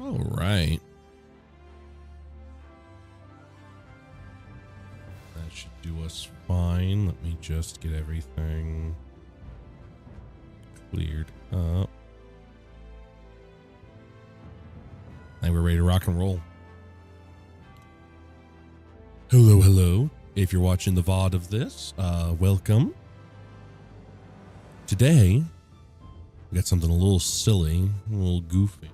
All right. That should do us fine. Let me just get everything cleared up. And we're ready to rock and roll. Hello, hello. If you're watching the VOD of this, welcome. Today, we got something a little silly, a little goofy.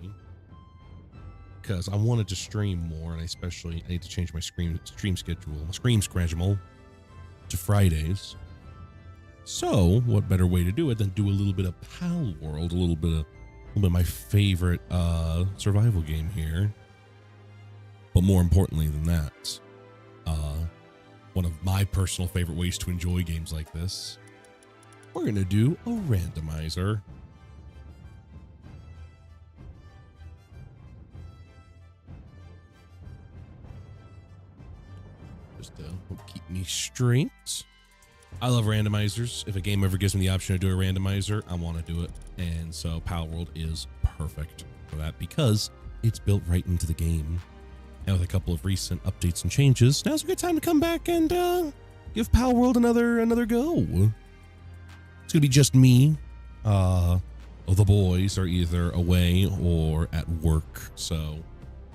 Because I wanted to stream more, and I need to change my stream schedule to Fridays. So, what better way to do it than do a little bit of Palworld, a little bit of my favorite survival game here. But more importantly than that, one of my personal favorite ways to enjoy games like this, we're gonna do a randomizer. Just to keep me straight. I love randomizers. If a game ever gives me the option to do a randomizer, I want to do it. And so Palworld is perfect for that because it's built right into the game. And with a couple of recent updates and changes, now's a good time to come back and give Palworld another go. It's gonna be just me. The boys are either away or at work, so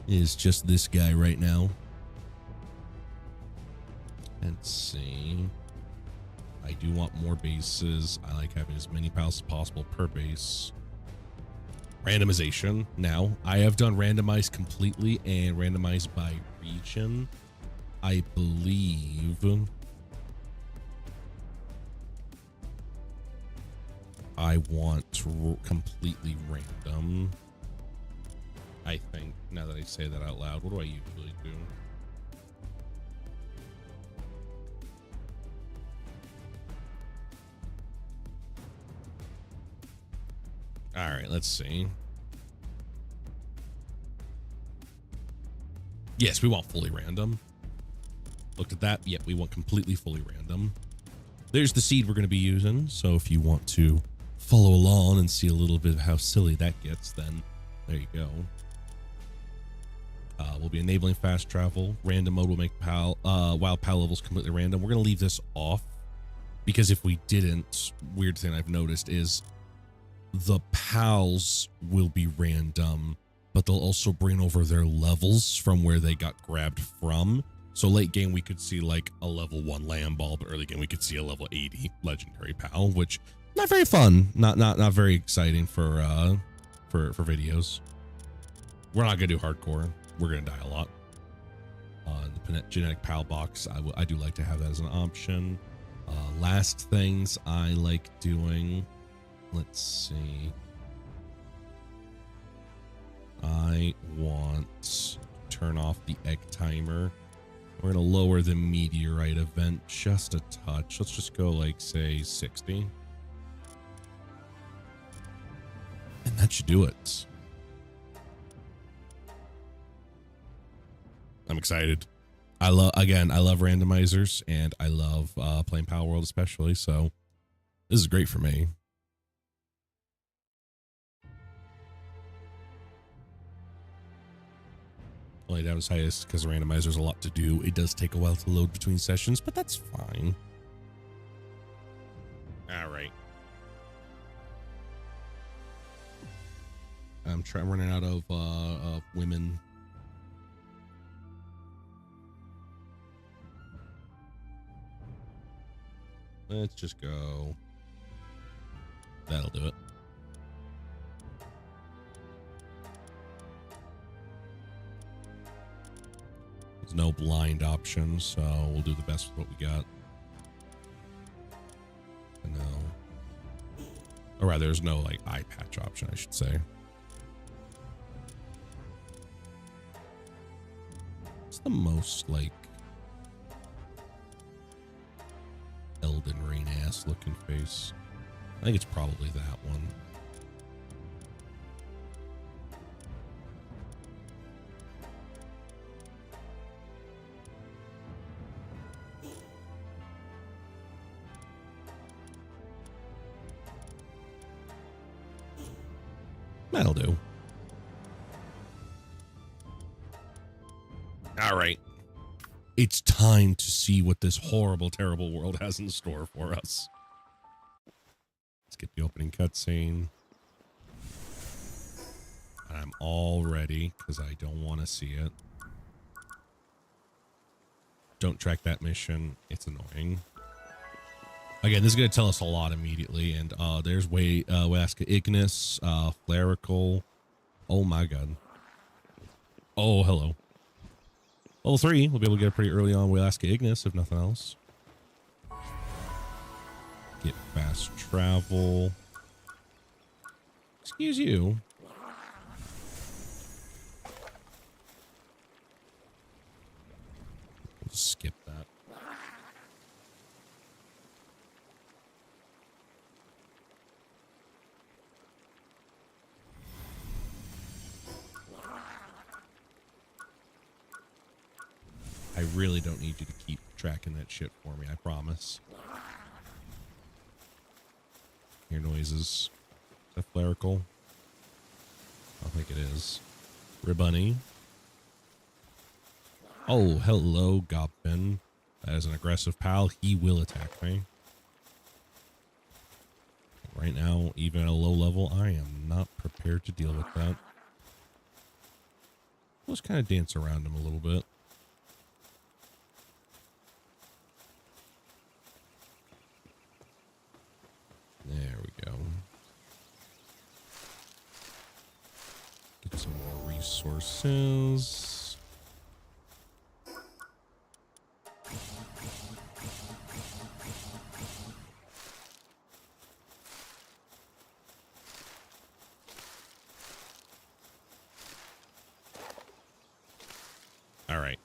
it's just this guy right now. Let's see. I do want more bases. I like having as many pals as possible per base. Randomization. Now, I have done randomized completely and randomized by region. I believe I want completely random. I think, now that I say that out loud, what do I usually do? All right, let's see. Yes, we want fully random. Looked at that. Yep, we want completely fully random. There's the seed we're going to be using. So if you want to follow along and see a little bit of how silly that gets, then there you go. We'll be enabling fast travel. Random mode will make while PAL levels completely random. We're going to leave this off because if we didn't, weird thing I've noticed is the pals will be random, but they'll also bring over their levels from where they got grabbed from. So late game, we could see like a level 1 land ball, but early game, we could see a level 80 legendary pal, which not very fun. Not very exciting for videos. We're not gonna do hardcore. We're gonna die a lot. The genetic pal box, I do like to have that as an option. Last things I like doing. Let's see. I want to turn off the egg timer. We're going to lower the meteorite event just a touch. Let's just go like, say, 60. And that should do it. I'm excited. I love randomizers, and I love playing Palworld especially, so this is great for me. Only downside is because the randomizer's a lot to do. It does take a while to load between sessions, but that's fine. All right. I'm running out of women. Let's just go. That'll do it. There's no blind option, so we'll do the best with what we got. No. Or rather, there's no like eye patch option, I should say. What's the most like Elden Ring ass looking face? I think it's probably that one. That'll do. All right. It's time to see what this horrible, terrible world has in store for us. Let's get the opening cutscene. I'm all ready because I don't want to see it. Don't track that mission. It's annoying. Again, this is going to tell us a lot immediately. And there's Welaska Ignis, Flerical. Oh my god. Oh, hello. Level 3, we'll be able to get it pretty early on Welaska Ignis, if nothing else. Get fast travel. Excuse you. We'll just skip that. I really don't need you to keep tracking that shit for me, I promise. Hear noises. Is that Flerical? I don't think it is. Ribbunny. Oh, hello, Goblin. As an aggressive pal, he will attack me. Right now, even at a low level, I am not prepared to deal with that. Let's kind of dance around him a little bit. There we go. Get some more resources. All right.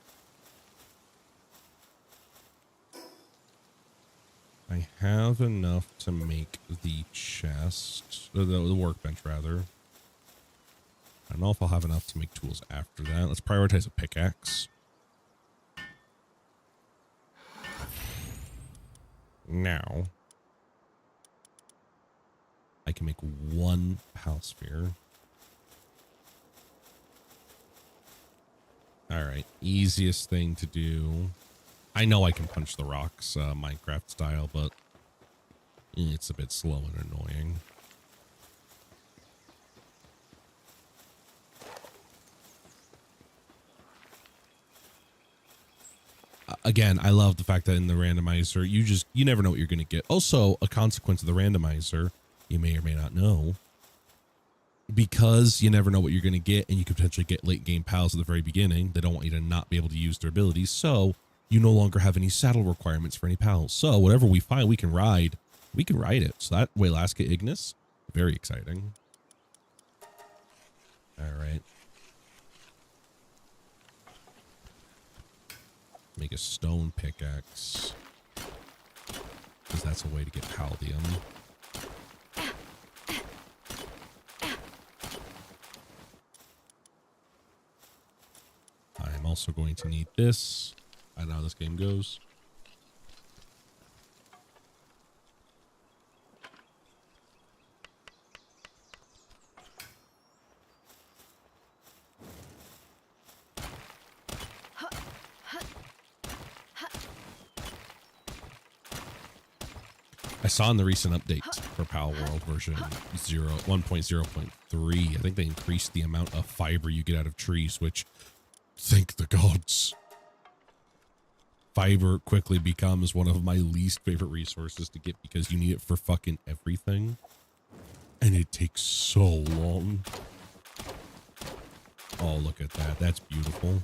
I have enough to make the chest, the workbench rather. I don't know if I'll have enough to make tools after that. Let's prioritize a pickaxe. Now, I can make one pal sphere. All right, easiest thing to do. I know I can punch the rocks, Minecraft style, but it's a bit slow and annoying. Again, I love the fact that in the randomizer, you never know what you're going to get. Also, a consequence of the randomizer, you may or may not know, because you never know what you're going to get, and you could potentially get late game pals at the very beginning. They don't want you to not be able to use their abilities, so you no longer have any saddle requirements for any pals. So whatever we find, we can ride. We can ride it. So that Welaska Ignis, very exciting. All right. Make a stone pickaxe, because that's a way to get paldium. I'm also going to need this. I don't know how this game goes. I saw in the recent update for Palworld version 1.0.3, I think they increased the amount of fiber you get out of trees, which, thank the gods. Fiber quickly becomes one of my least favorite resources to get because you need it for fucking everything. And it takes so long. Oh, look at that. That's beautiful.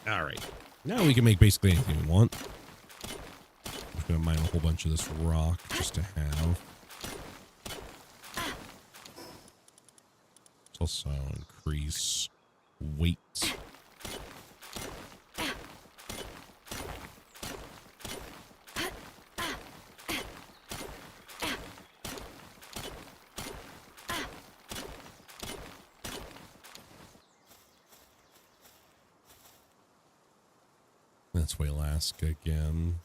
All right. Now we can make basically anything we want. I'm just going to mine a whole bunch of this rock just to have. Also increase weight. That's Welaska again.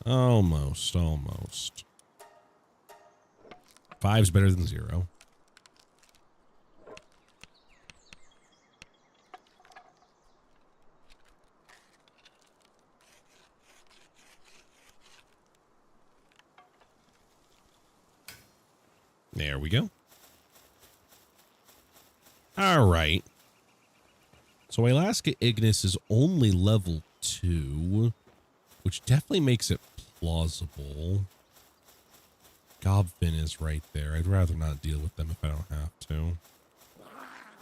Almost. 5's better than 0. There we go. All right. So Alaska Ignis is only level 2, which definitely makes it plausible. Gobfin is right there. I'd rather not deal with them if I don't have to.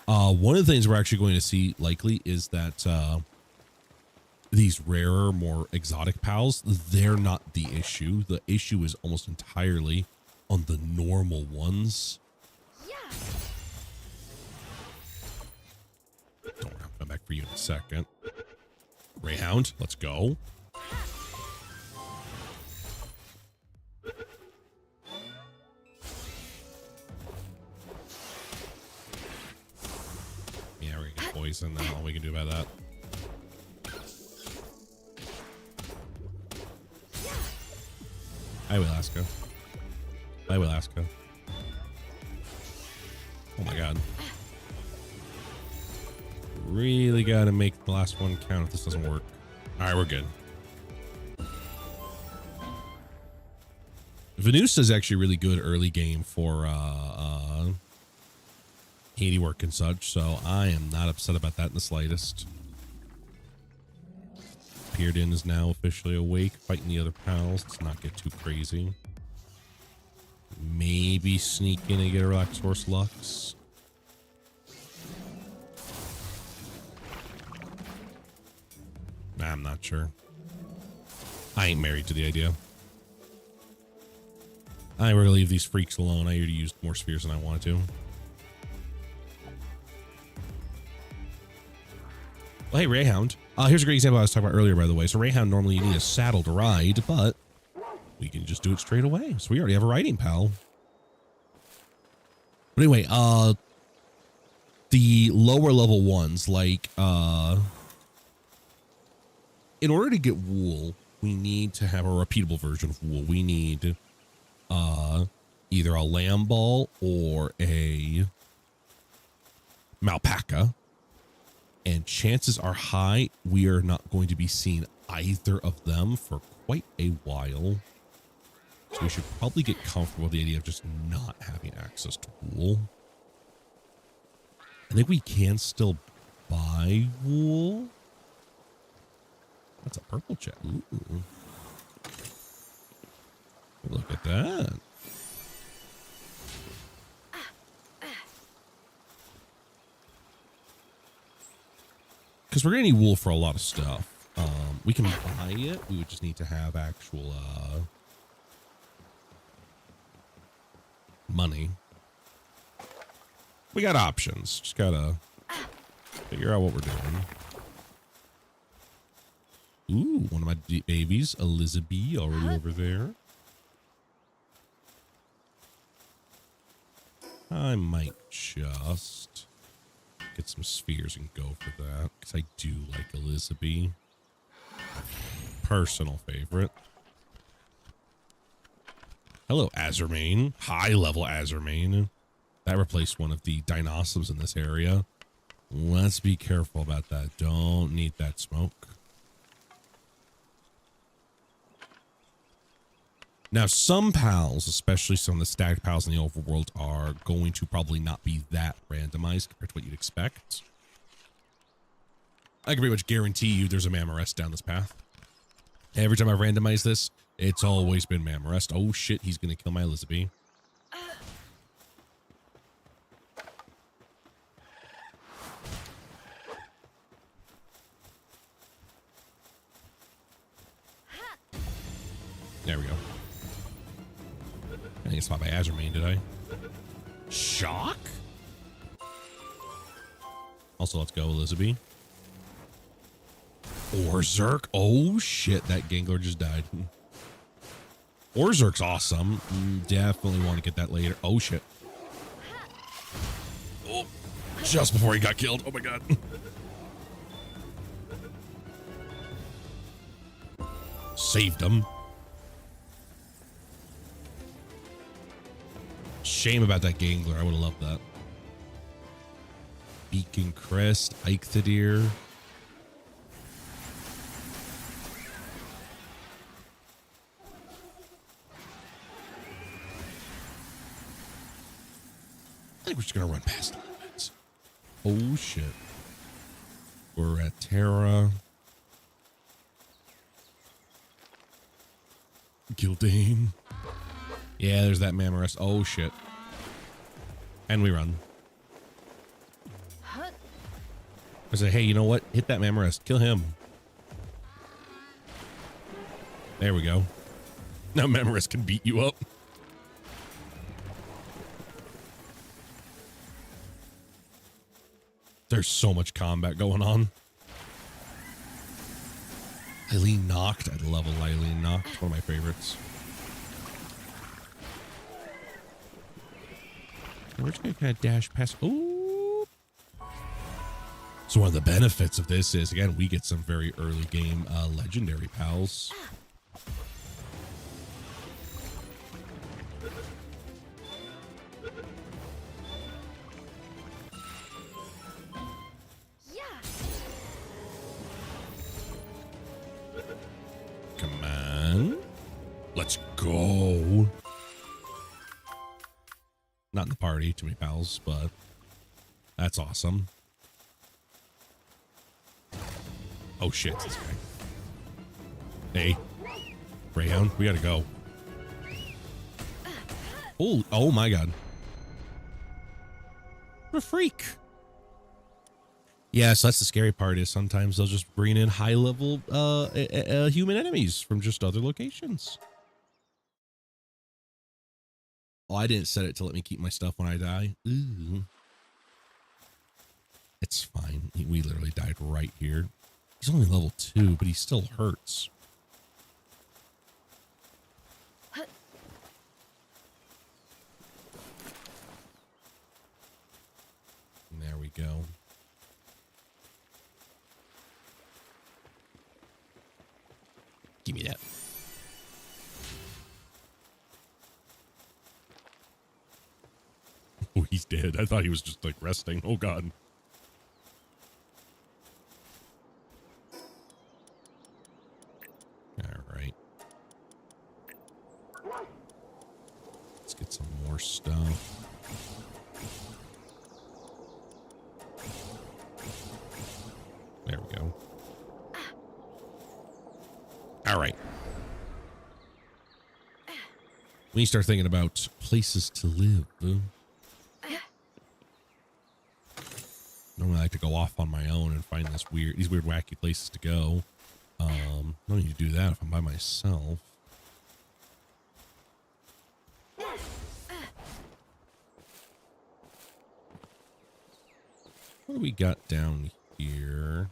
One of the things we're actually going to see likely is that these rarer, more exotic pals, they're not the issue. The issue is almost entirely on the normal ones. Don't have to come back for you in a second. Greyhound, let's go. Yeah, we're gonna get poison. That's all we can do about that. I will ask her. I will ask her. Oh my god. Really gotta make the last one count if this doesn't work. Alright, we're good. Venusa is actually really good early game for handiwork and such, so I am not upset about that in the slightest. Peered-in is now officially awake, fighting the other pals. Let's not get too crazy. Maybe sneak in and get a Relax Horse Lux. I'm not sure. I ain't married to the idea. I will leave these freaks alone. I already used more spheres than I wanted to. Well, hey, Rayhound. Here's a great example I was talking about earlier, by the way. So Rayhound, normally you need a saddle to ride, but we can just do it straight away. So we already have a riding pal. But anyway, the lower level ones, like, in order to get wool, we need to have a repeatable version of wool. We need either a lamb ball or a malpaca. And chances are high we are not going to be seeing either of them for quite a while. So we should probably get comfortable with the idea of just not having access to wool. I think we can still buy wool. That's a purple chest. Ooh. Look at that. Because we're going to need wool for a lot of stuff. We can buy it. We would just need to have actual money. We got options. Just got to figure out what we're doing. Ooh, one of my babies, Elizabeth, already over there. I might just get some spheres and go for that, because I do like Elizabeth. Personal favorite. Hello, Azurmane. High-level Azurmane. That replaced one of the Dinosaurs in this area. Let's be careful about that. Don't need that smoke. Now, some pals, especially some of the stacked pals in the overworld, are going to probably not be that randomized compared to what you'd expect. I can pretty much guarantee you there's a Mamorest down this path. Every time I've randomized this, it's always been Mamorest. Oh shit, he's going to kill my Elizabeth. There we go. I think it's spot by Azurmane, did I? Shock? Also, let's go, Elizabeth. Orzerk. Oh, shit. That Gangler just died. Orzerk's awesome. Definitely want to get that later. Oh, shit. Oh, just before he got killed. Oh, my God. Saved him. Shame about that Gangler. I would have loved that. Beacon Crest, Eichthyr. I think we're just gonna run past a little bit. Oh shit. We're at Terra. Gildane. Yeah, there's that Mammoris. Oh shit. And we run. I say, hey, you know what? Hit that Mammoris. Kill him. There we go. Now Mammoris can beat you up. There's so much combat going on. Eileen knocked. I love a Eileen knocked. It's one of my favorites. And we're just gonna kind of dash past. Ooh. So one of the benefits of this is, again, we get some very early game legendary pals. Come on. Let's go. Not in the party, too many pals, but that's awesome. Oh shit, it's this guy. Hey, Greyhound, we gotta go. Oh my god. What a freak. Yeah, so that's the scary part, is sometimes they'll just bring in high level human enemies from just other locations. Oh, I didn't set it to let me keep my stuff when I die. Ooh. It's fine. We literally died right here. He's only level 2, but he still hurts. And there we go. Give me that. Oh, he's dead. I thought he was just like resting. Oh god. All right. Let's get some more stuff. There we go. All right. When you start thinking about places to live, normally I like to go off on my own and find these weird wacky places to go. No need to do that if I'm by myself. What do we got down here?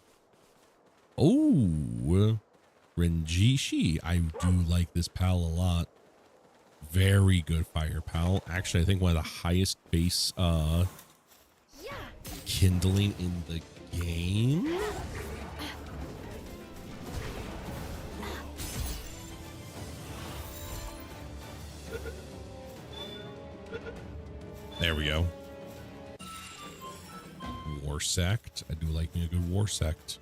Oh, Renjishi. I do like this pal a lot. Very good fire pal. Actually, I think one of the highest base kindling in the game. There we go. War sect. I do like me a good war sect.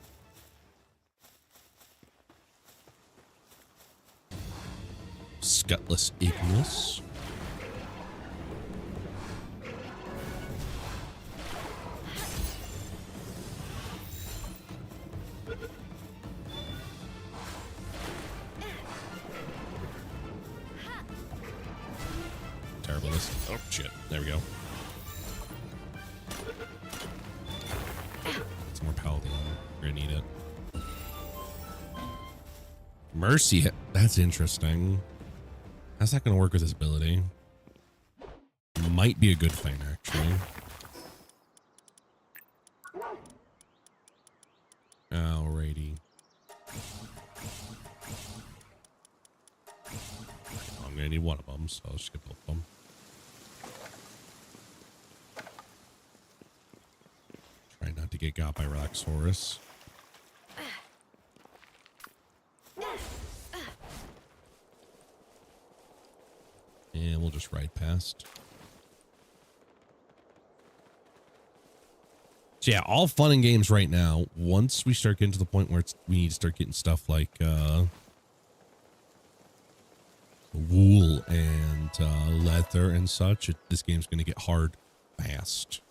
Scutless Ignis. Terrible this. Oh shit. There we go. Some more paladin. We're gonna need it. Mercy. That's interesting. How's that going to work with his ability? Might be a good thing, actually. Alrighty. I'm going to need one of them, so I'll just get both of them. Try not to get got by Roxorus. And we'll just ride past. So yeah, all fun and games right now. Once we start getting to the point where we need to start getting stuff like wool and leather and such, this game's going to get hard fast.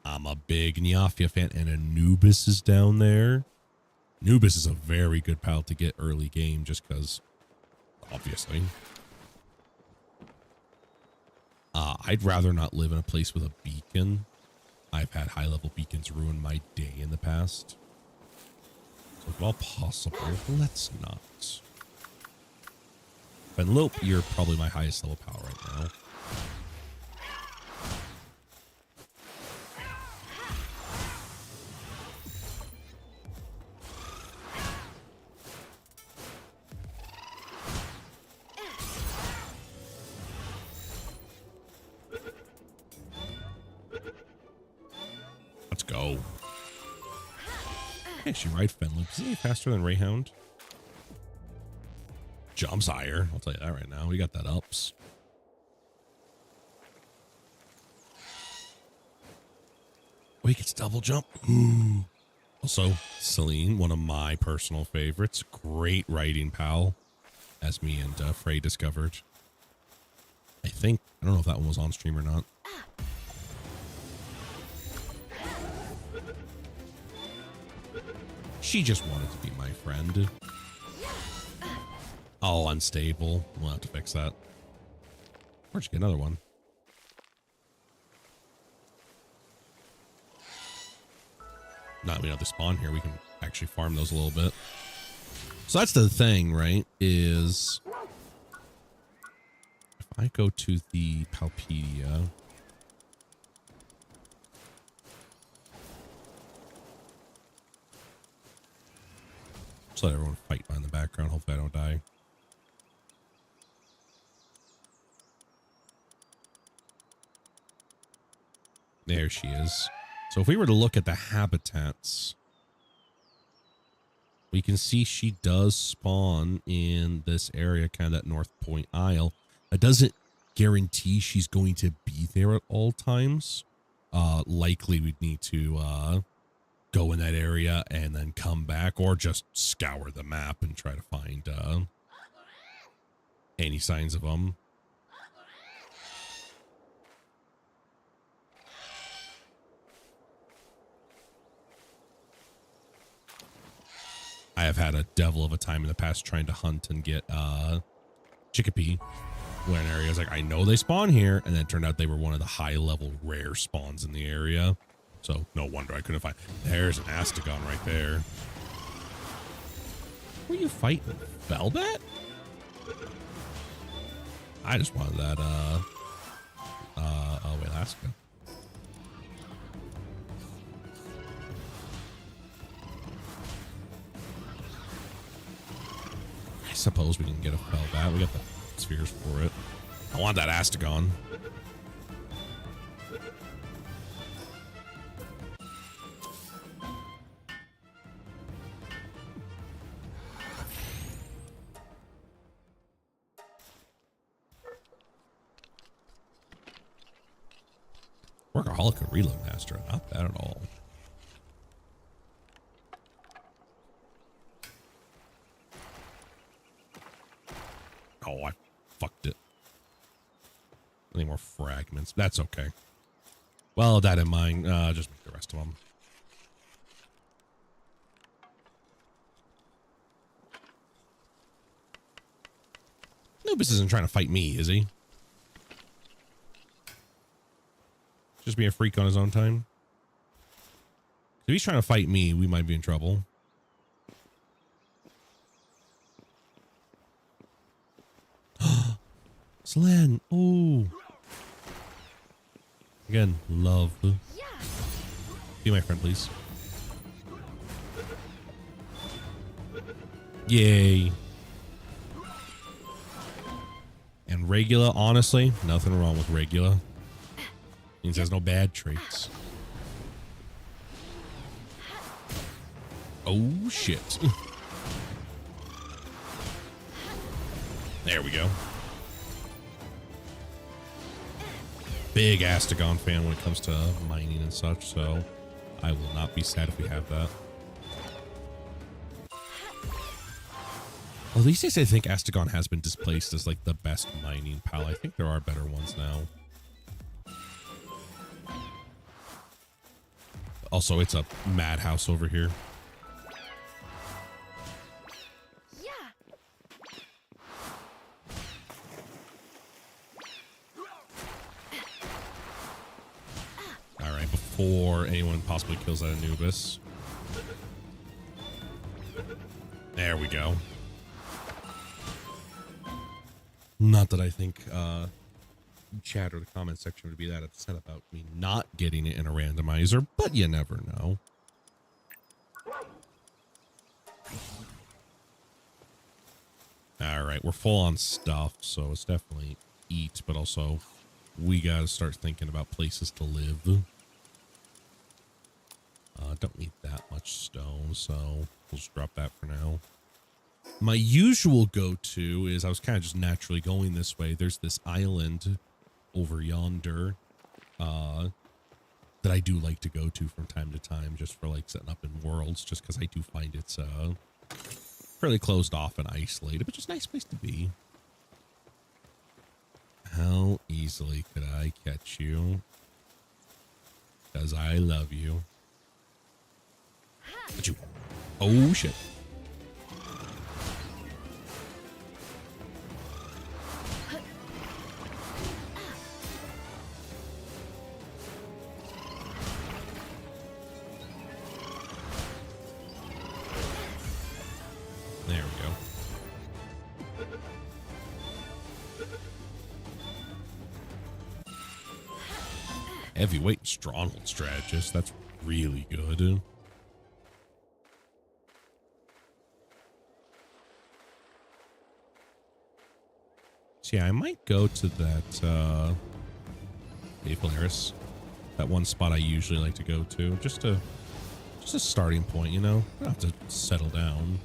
I'm a big Neophia fan, and Anubis is down there. Anubis is a very good pal to get early game just because, obviously. I'd rather not live in a place with a beacon. I've had high-level beacons ruin my day in the past. So if at all possible, let's not. Benlope, you're probably my highest level power right now. Let's go. Hey, she ride Fenlope. Is he faster than Rayhound? Jumps higher. I'll tell you that right now. We got that ups. Oh, he gets double jump. Ooh. Also, Celine, one of my personal favorites. Great riding pal, as me and Frey discovered. I don't know if that one was on stream or not. She just wanted to be my friend. Oh, unstable. We'll have to fix that. Where'd you get another one? Now that we know the spawn here, we can actually farm those a little bit. So that's the thing, right? Is if I go to the Palpedia, just let everyone fight in the background. Hopefully I don't die. There she is. So if we were to look at the habitats, we can see she does spawn in this area, kind of that North Point Isle. That doesn't guarantee she's going to be there at all times. Likely we'd need to go in that area and then come back, or just scour the map and try to find any signs of them. I have had a devil of a time in the past trying to hunt and get Chickapee when areas like I know they spawn here, and then it turned out they were one of the high level rare spawns in the area. So no wonder I couldn't find. There's an Astagon right there. Who are you fighting? Velvet? I just wanted that oh wait, Alaska. I suppose we can get a Velvet. We got the spheres for it. I want that Astagon. Workaholic and Reload Master. Not bad at all. Oh, I fucked it. Any more fragments? That's okay. Well, that in mind, just make the rest of them. Nubis isn't trying to fight me, is he? Just be a freak on his own time. If he's trying to fight me, we might be in trouble. Slan. Oh. Again, love. Be my friend, please. Yay. And Regula, honestly, nothing wrong with Regula. Means there's no bad traits. Oh, shit. There we go. Big Astagon fan when it comes to mining and such, so I will not be sad if we have that. Well, these days I think Astagon has been displaced as like the best mining pal. I think there are better ones now. Also, it's a madhouse over here. All right, before anyone possibly kills that Anubis. There we go. Not that I think chat or the comment section would be that upset about me not getting it in a randomizer, but you never know. All right, we're full on stuff, so it's definitely eat, but also we got to start thinking about places to live. Don't need that much stone, so we'll just drop that for now. My usual go-to is I was kind of just naturally going this way. There's this island over yonder that I do like to go to from time to time just for like setting up in worlds, just because I do find it's fairly closed off and isolated, but just a nice place to be. How easily could I catch you? Because I love you. But you. Oh, shit. There we go. Heavyweight stronghold strategist. That's really good. So yeah, I might go to that Polaris. That one spot I usually like to go to. Just a starting point, you know? I don't have to settle down.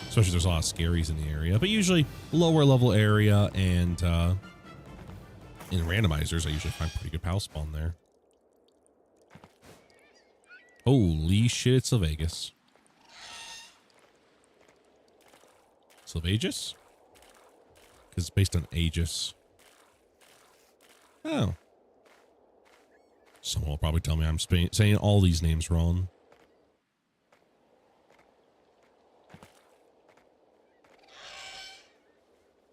Especially if there's a lot of scaries in the area. But usually lower level area and in randomizers I usually find pretty good pal spawn there. Holy shit, it's Sylvagus. Sylvagus? Because it's based on Aegis. Oh. Someone will probably tell me I'm saying all these names wrong.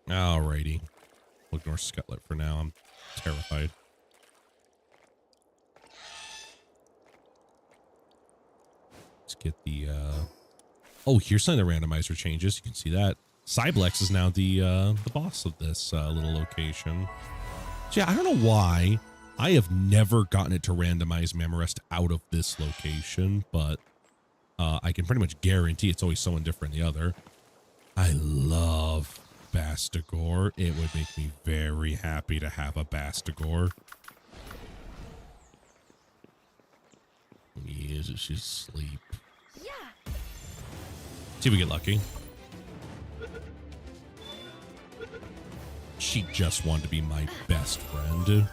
Alrighty. We'll ignore Scutlet for now. I'm terrified. Let's get the oh, here's some of the randomizer changes. You can see that. Cyblex is now the boss of this little location. So yeah, I don't know why I have never gotten it to randomize Memorest out of this location, but I can pretty much guarantee it's always someone different than the other. I love Bastigor. It would make me very happy to have a Bastigor. Yes, she's asleep. Yeah. See if we get lucky. She just wanted to be my best friend.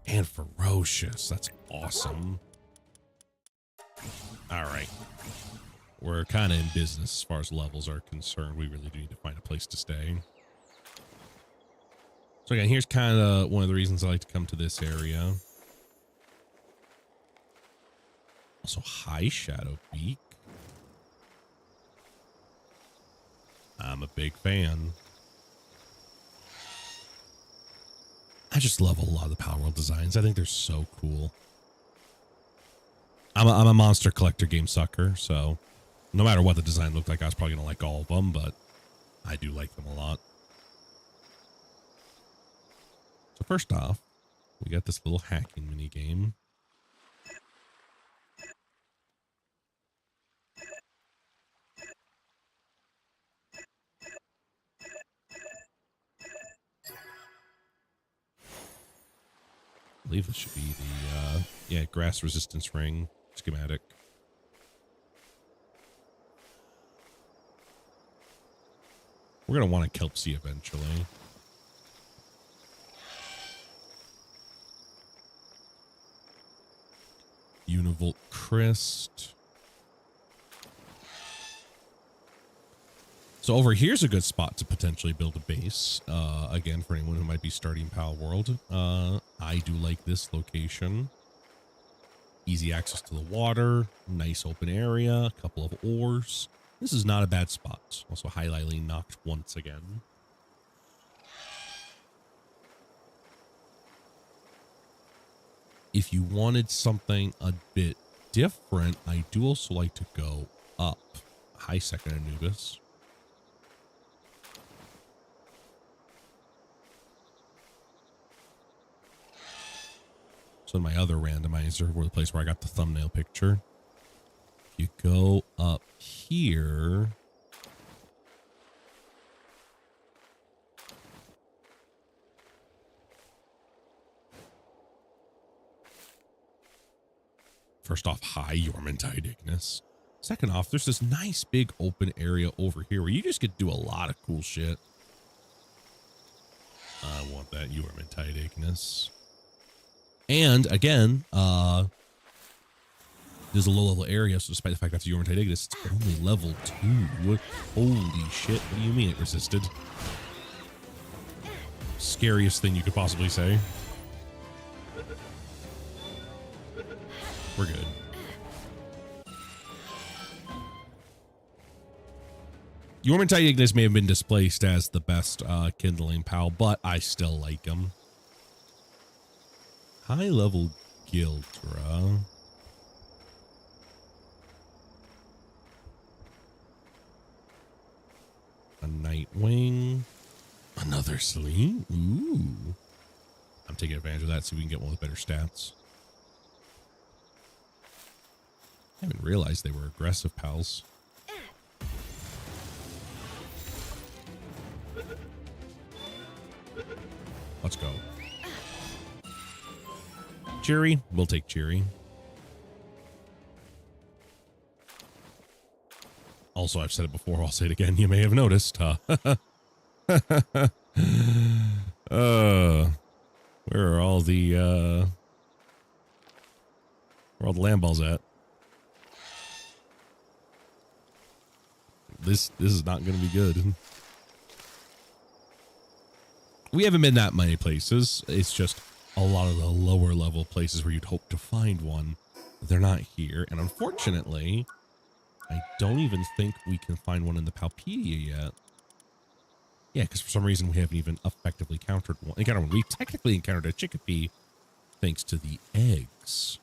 And ferocious. That's awesome. All right. We're kind of in business as far as levels are concerned. We really do need to find a place to stay. So again, here's kind of one of the reasons I like to come to this area. Also, High Shadow Peak. I'm a big fan. I just love a lot of the Palworld designs. I think they're so cool. I'm a monster collector game sucker, so no matter what the design looked like, I was probably going to like all of them, but I do like them a lot. So first off, we got this little hacking mini game. I believe this should be the, yeah, grass resistance ring schematic. We're going to want a Kelpsy eventually. Univolt Christ. So over here's a good spot to potentially build a base. Again, for anyone who might be starting Palworld. I do like this location. Easy access to the water, nice open area, a couple of ores. This is not a bad spot. Also highlighting knocked once again. If you wanted something a bit different, I do also like to go up. Hi, Second Anubis. So in my other randomizer, where the place where I got the thumbnail picture, if you go up here, first off, hi, Yormantide Ignis. Second off, there's this nice big open area over here where you just get to do a lot of cool shit. I want that Yormantide Ignis. And again, there's a low-level area, so despite the fact that's a Yormantide Ignis, it's only level 2. Holy shit, what do you mean it resisted? Scariest thing you could possibly say. We're good. Yormantide Ignis may have been displaced as the best kindling pal, but I still like him. High level Gildra. A Nightwing. Another Sling. Ooh. I'm taking advantage of that so we can get one with better stats. I haven't realized they were aggressive pals. Let's go. Cheery. We'll take Cheery. Also, I've said it before. I'll say it again. You may have noticed. Where are all the land balls at? This is not going to be good. We haven't been that many places. It's just a lot of the lower level places where you'd hope to find one. They're not here. And unfortunately, I don't even think we can find one in the Palpedia yet. Yeah, because for some reason we haven't even effectively encountered one. We technically encountered a Chickapee thanks to the eggs.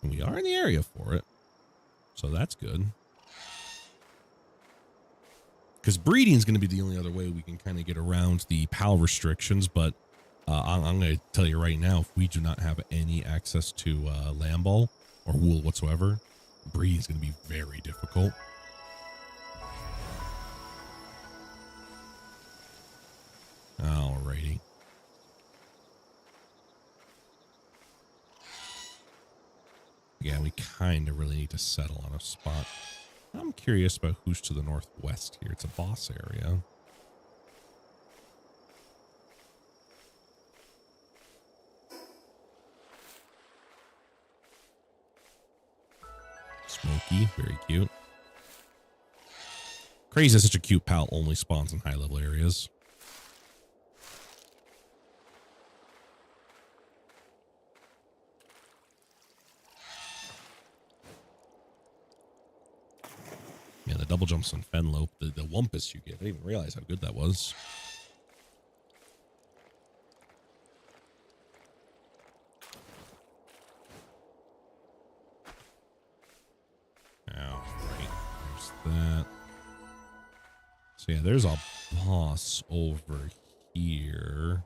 And we are in the area for it. So that's good. Because breeding is going to be the only other way we can kind of get around the PAL restrictions. But I'm going to tell you right now, if we do not have any access to lamball or wool whatsoever, breeding is going to be very difficult. Alrighty. Yeah, we kind of really need to settle on a spot. I'm curious about who's to the northwest here. It's a boss area. Smoky, very cute. Crazy that such a cute pal only spawns in high level areas. Yeah, the double jumps on Fenlope, the Wumpus you get. I didn't even realize how good that was. Alright, there's that. So yeah, there's a boss over here.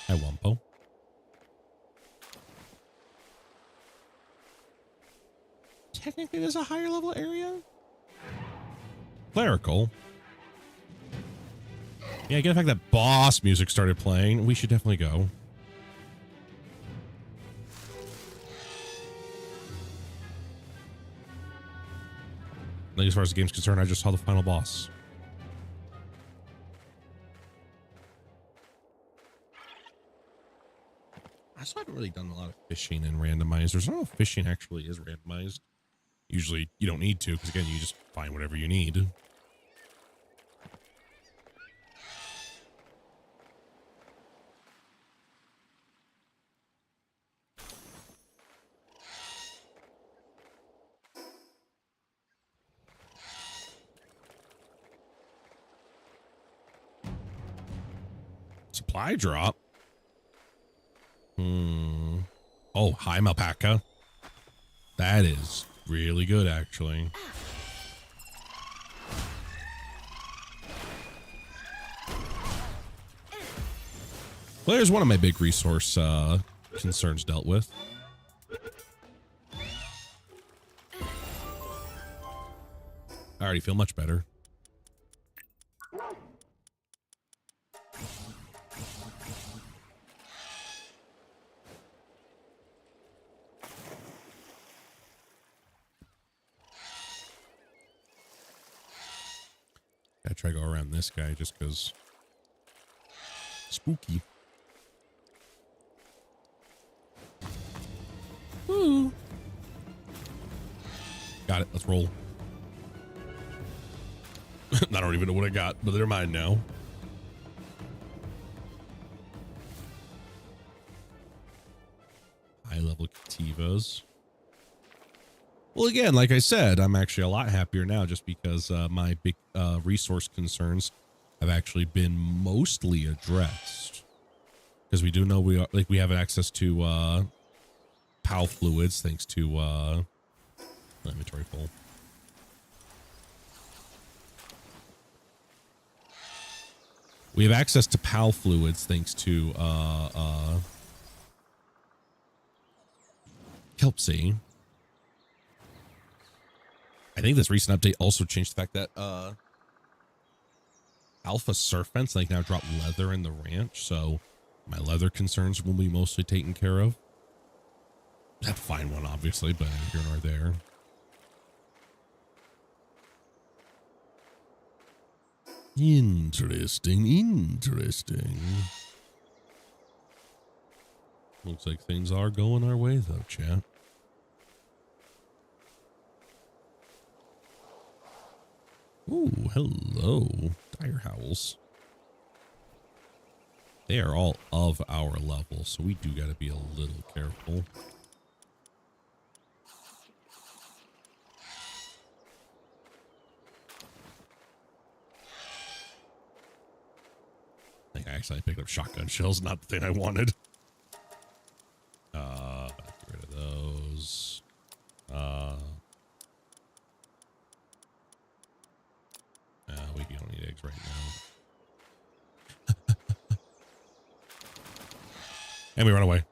Hi, Wumpo. Technically, there's a higher level area. Clerical. Yeah, get the fact that boss music started playing. We should definitely go. Like, as far as the game's concerned, I just saw the final boss. I still haven't really done a lot of fishing in randomized. There's no fishing actually is randomized. Usually you don't need to, because again, you just find whatever you need. Supply drop. Oh, hi, alpaca. That is really good, actually. Well, there's one of my big resource concerns dealt with. I already feel much better. Gotta try to go around this guy just because spooky. Woo. Got it. Let's roll. I don't even know what I got, but they're mine now. High level cativas. Well, again, like I said, I'm actually a lot happier now just because my big resource concerns have actually been mostly addressed. Because we do know we have access to PAL fluids thanks to inventory full. We have access to PAL fluids thanks to Kelpsy. I think this recent update also changed the fact that Alpha Surf Fence like now drop leather in the ranch, so my leather concerns will be mostly taken care of. I have to find one, obviously, but here nor there. Interesting, interesting. Looks like things are going our way, though, chat. Ooh, hello, dire howls. They are all of our level, so we do got to be a little careful. I think I accidentally picked up shotgun shells, not the thing I wanted. Get rid of those. We don't need eggs right now. And we run away.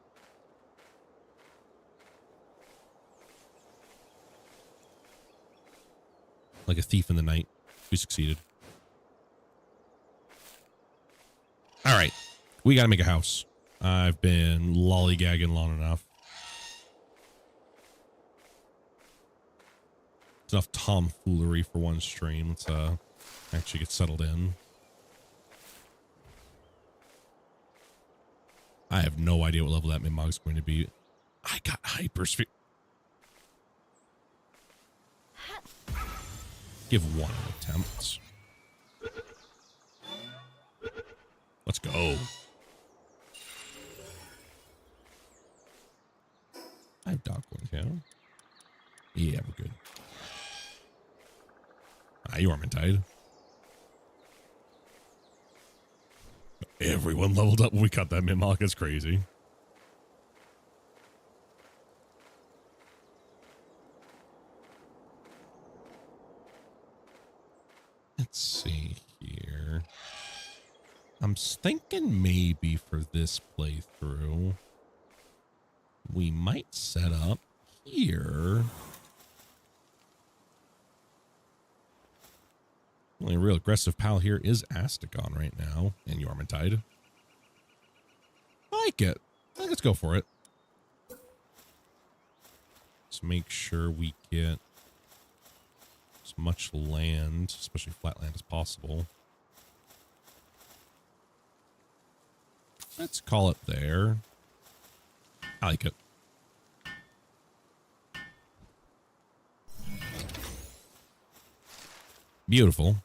Like a thief in the night. We succeeded. All right. We got to make a house. I've been lollygagging long enough. It's enough tomfoolery for one stream. Let's actually get settled in. I have no idea what level that Mimog's going to be. I got hypersphere. Give one an attempt. Let's go. I have dog one count. Yeah, we're good. You are tied. Everyone leveled up when we cut that Mimog. It's crazy. Let's see here. I'm thinking maybe for this playthrough, we might set up here. Only real aggressive pal here is Asticon right now, and Yormantide. I like it. Let's go for it. Let's make sure we get as much land, especially flat land, as possible. Let's call it there. I like it. Beautiful.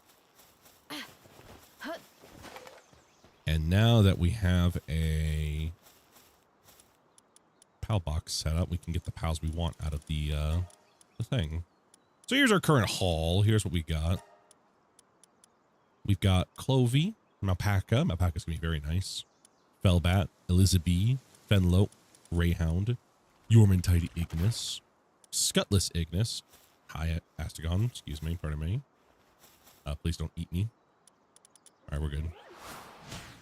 And now that we have a PAL box set up, we can get the PALs we want out of the thing. So here's our current haul. Here's what we got. We've got Clovey, Alpaca. Alpaca's going to be very nice. Felbat, Elizabeth, Fenlope, Greyhound, Yormantide Ignis, Scutless Ignis, Hi Astagon, excuse me, pardon me. Please don't eat me. All right, we're good.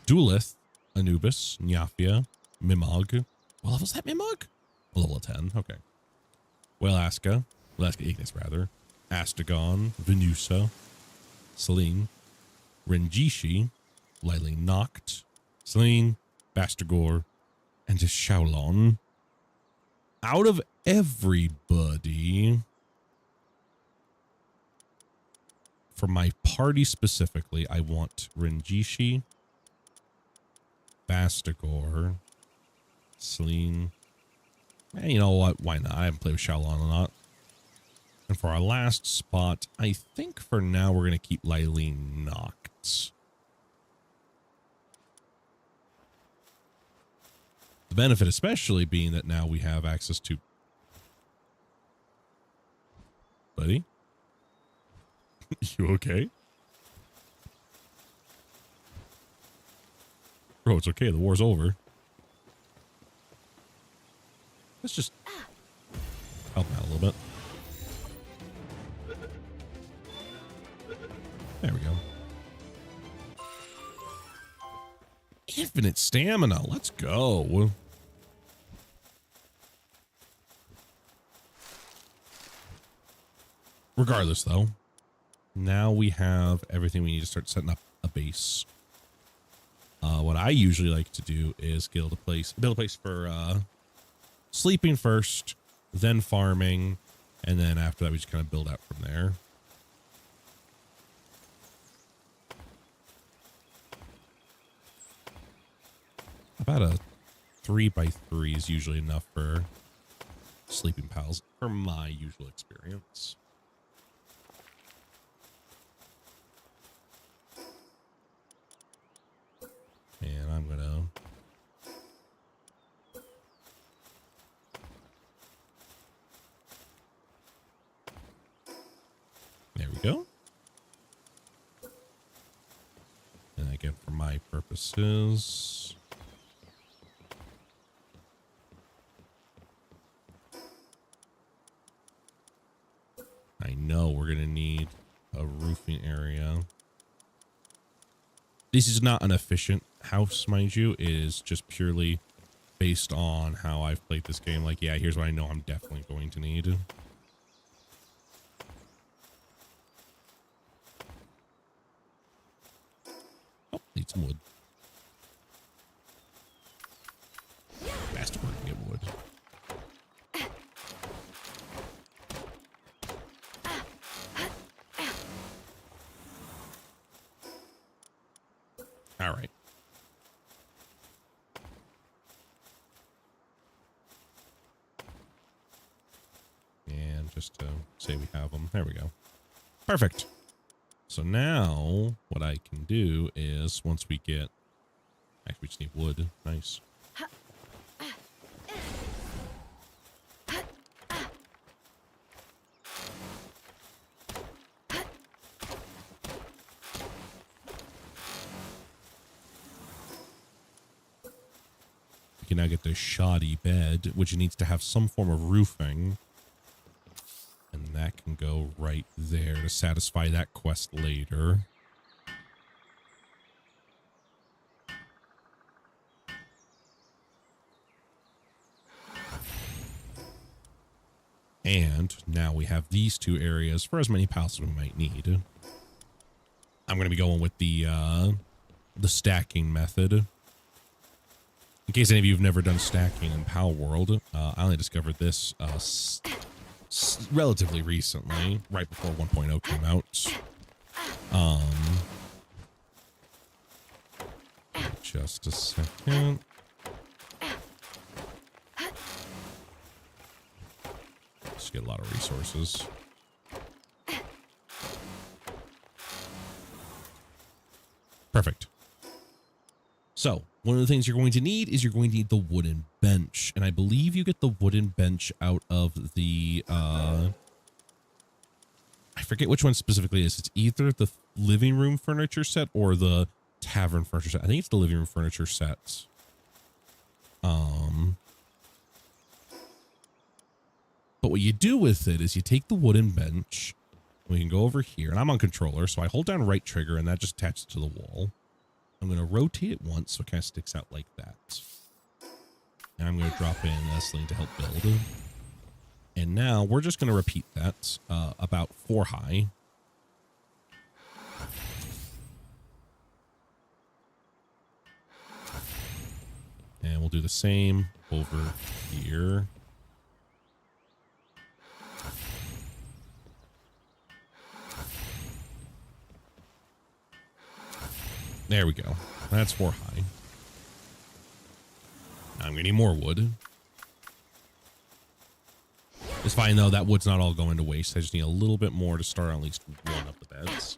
Duelith, Anubis, Nyafia, Mimog. What level's that Mimog? Level 10, okay. Welaska Ignis rather. Astagon, Venusa, Celine, Renjishi, Lily Noct, Celine, Bastagor, and just Shaolon. Out of everybody, for my party specifically, I want Renjishi, Bastagor, Celine. And you know what? Why not? I haven't played with Shaolon a lot. And for our last spot, I think for now we're going to keep Lily Noct. The benefit especially being that now we have access to... Buddy? You okay? Bro, it's okay. The war's over. Let's just help out a little bit. There we go. Infinite stamina. Let's go. Regardless, though, now we have everything we need to start setting up a base. What I usually like to do is build a place for sleeping first, then farming, and then after that we just kind of build out from there. About a 3x3 is usually enough for sleeping pals, for my usual experience. And I'm gonna there we go. And again, for my purposes, I know we're gonna need a roofing area. This is not an efficient house, mind you. It is just purely based on how I've played this game. Like, yeah, here's what I know I'm definitely going to need. Oh, need some wood. Bastard, we can get wood. All right. And just to say we have them. There we go. Perfect. So now what I can do is once we get... Actually, we just need wood. Nice. We can now get the shoddy bed, which needs to have some form of roofing. And that can go right there to satisfy that quest later. And now we have these two areas for as many pals as we might need. I'm going to be going with the stacking method. In case any of you have never done stacking in Palworld, I only discovered this relatively recently, right before 1.0 came out. Just a second. get a lot of resources. Perfect. So one of the things you're going to need is you're going to need the wooden bench. And I believe you get the wooden bench out of the, I forget which one specifically it is. It's either the living room furniture set or the tavern furniture set. I think it's the living room furniture set. But what you do with it is you take the wooden bench. We can go over here, and I'm on controller, so I hold down right trigger, and that just attaches to the wall. I'm going to rotate it once, so it kind of sticks out like that. And I'm going to drop in a sling to help build. And now we're just going to repeat that about 4 high. And we'll do the same over here. There we go. That's 4 high. Now I'm going to need more wood. It's fine, though. That wood's not all going to waste. I just need a little bit more to start on at least one of the beds.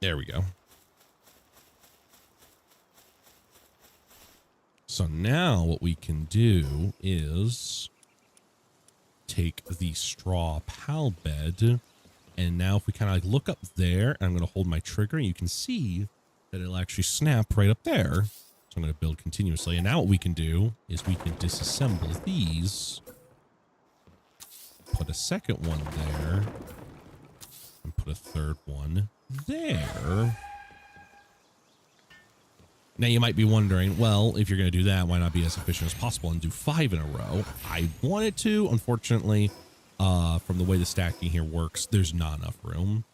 There we go. So now what we can do is take the straw pal bed. And now if we kind of like look up there, I'm going to hold my trigger, and you can see that it'll actually snap right up there. So I'm going to build continuously. And now what we can do is we can disassemble these. Put a second one there. And put a third one there. Now you might be wondering, well, if you're going to do that, why not be as efficient as possible and do 5 in a row? I wanted to, unfortunately. From the way the stacking here works, there's not enough room.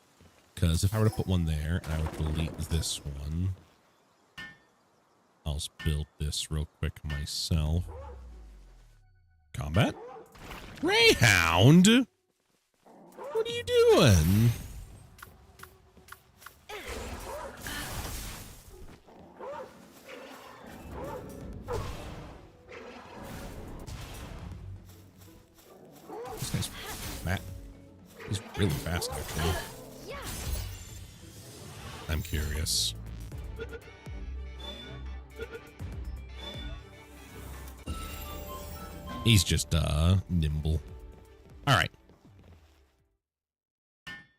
Because if I were to put one there and I were to delete this one, I'll just build this real quick myself. Combat? Greyhound? What are you doing? This guy's fat. He's really fast, actually. I'm curious. He's just, nimble. All right.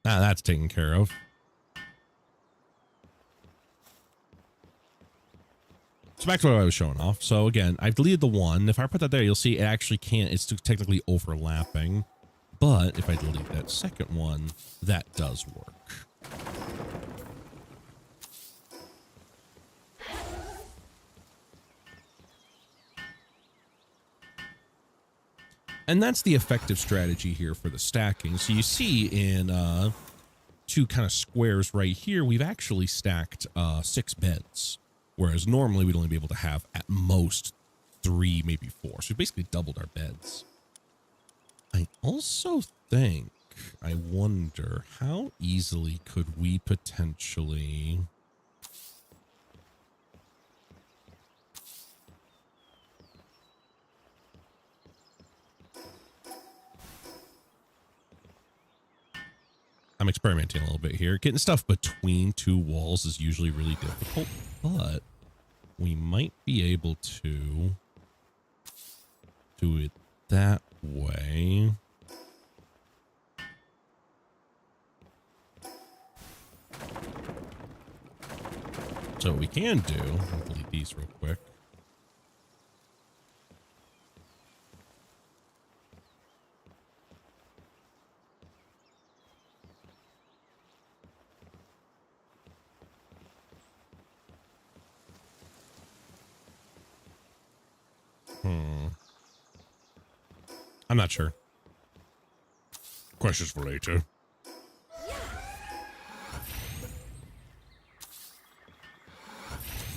Now that's taken care of. So back to what I was showing off. So again, I've deleted the one. If I put that there, you'll see it actually can't. It's technically overlapping. But if I delete that second one, that does work. And that's the effective strategy here for the stacking. So you see in 2 kind of squares right here, we've actually stacked 6 beds. Whereas normally we'd only be able to have at most 3, maybe 4. So we basically doubled our beds. I also think, I wonder, how easily could we potentially... I'm experimenting a little bit here. Getting stuff between 2 walls is usually really difficult, but we might be able to do it that way. So what we can do, I'll delete these real quick. I'm not sure. Questions for later.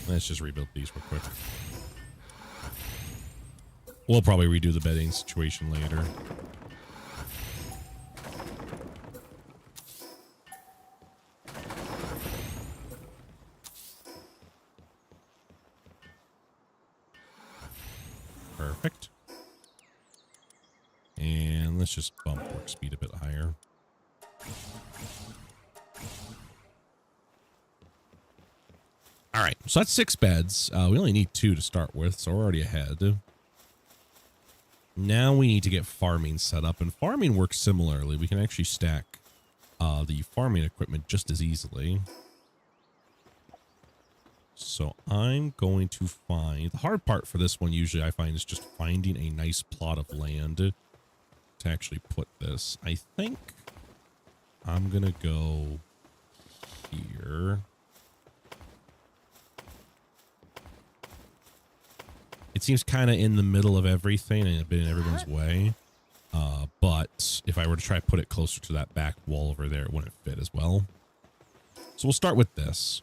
Let's just rebuild these real quick. We'll probably redo the bedding situation later. Perfect. And let's just bump work speed a bit higher. All right, so that's 6 beds. We only need 2 to start with, so we're already ahead. Now we need to get farming set up, and farming works similarly. We can actually stack the farming equipment just as easily. So I'm going to find... The hard part for this one usually I find is just finding a nice plot of land to actually put this. I think I'm going to go here. It seems kind of in the middle of everything and a bit in everyone's way. But if I were to try to put it closer to that back wall over there, it wouldn't fit as well. So we'll start with this.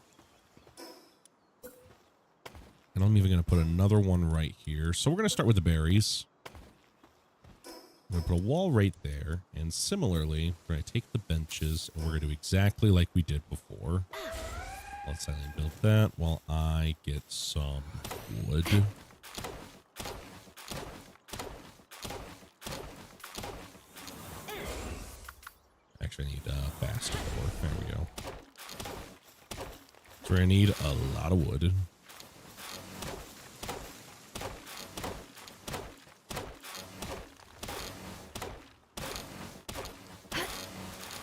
And I'm even going to put another one right here. So we're going to start with the berries. I'm going to put a wall right there. And similarly, we're going to take the benches and we're going to do exactly like we did before. Let's silently build that while I get some wood. Actually, I need faster ore. There we go. So we're going to need a lot of wood.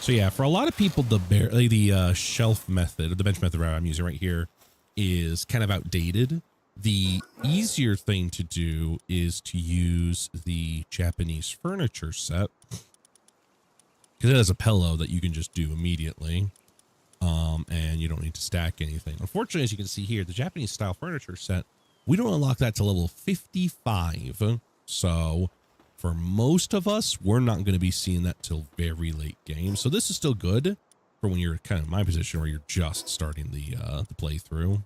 So yeah, for a lot of people, the shelf method, or the bench method I'm using right here, is kind of outdated. The easier thing to do is to use the Japanese furniture set, because it has a pillow that you can just do immediately, and you don't need to stack anything. Unfortunately, as you can see here, the Japanese style furniture set, we don't unlock that to level 55. So for most of us, we're not going to be seeing that till very late game. So this is still good for when you're kind of in my position where you're just starting the playthrough.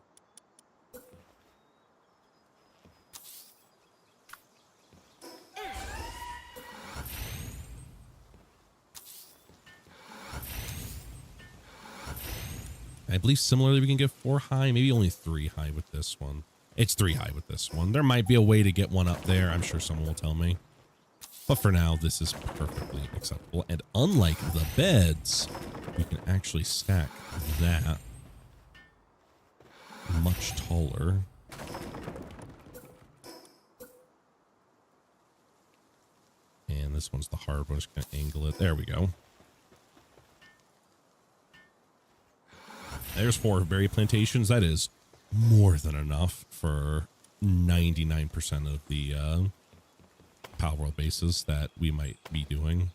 I believe similarly we can get 4 high, maybe only 3 high with this one. It's 3 high with this one. There might be a way to get one up there. I'm sure someone will tell me. But for now, this is perfectly acceptable. And unlike the beds, we can actually stack that much taller. And this one's the hard one. Just going to angle it. There we go. There's 4 berry plantations. That is more than enough for 99% of the Palworld bases that we might be doing.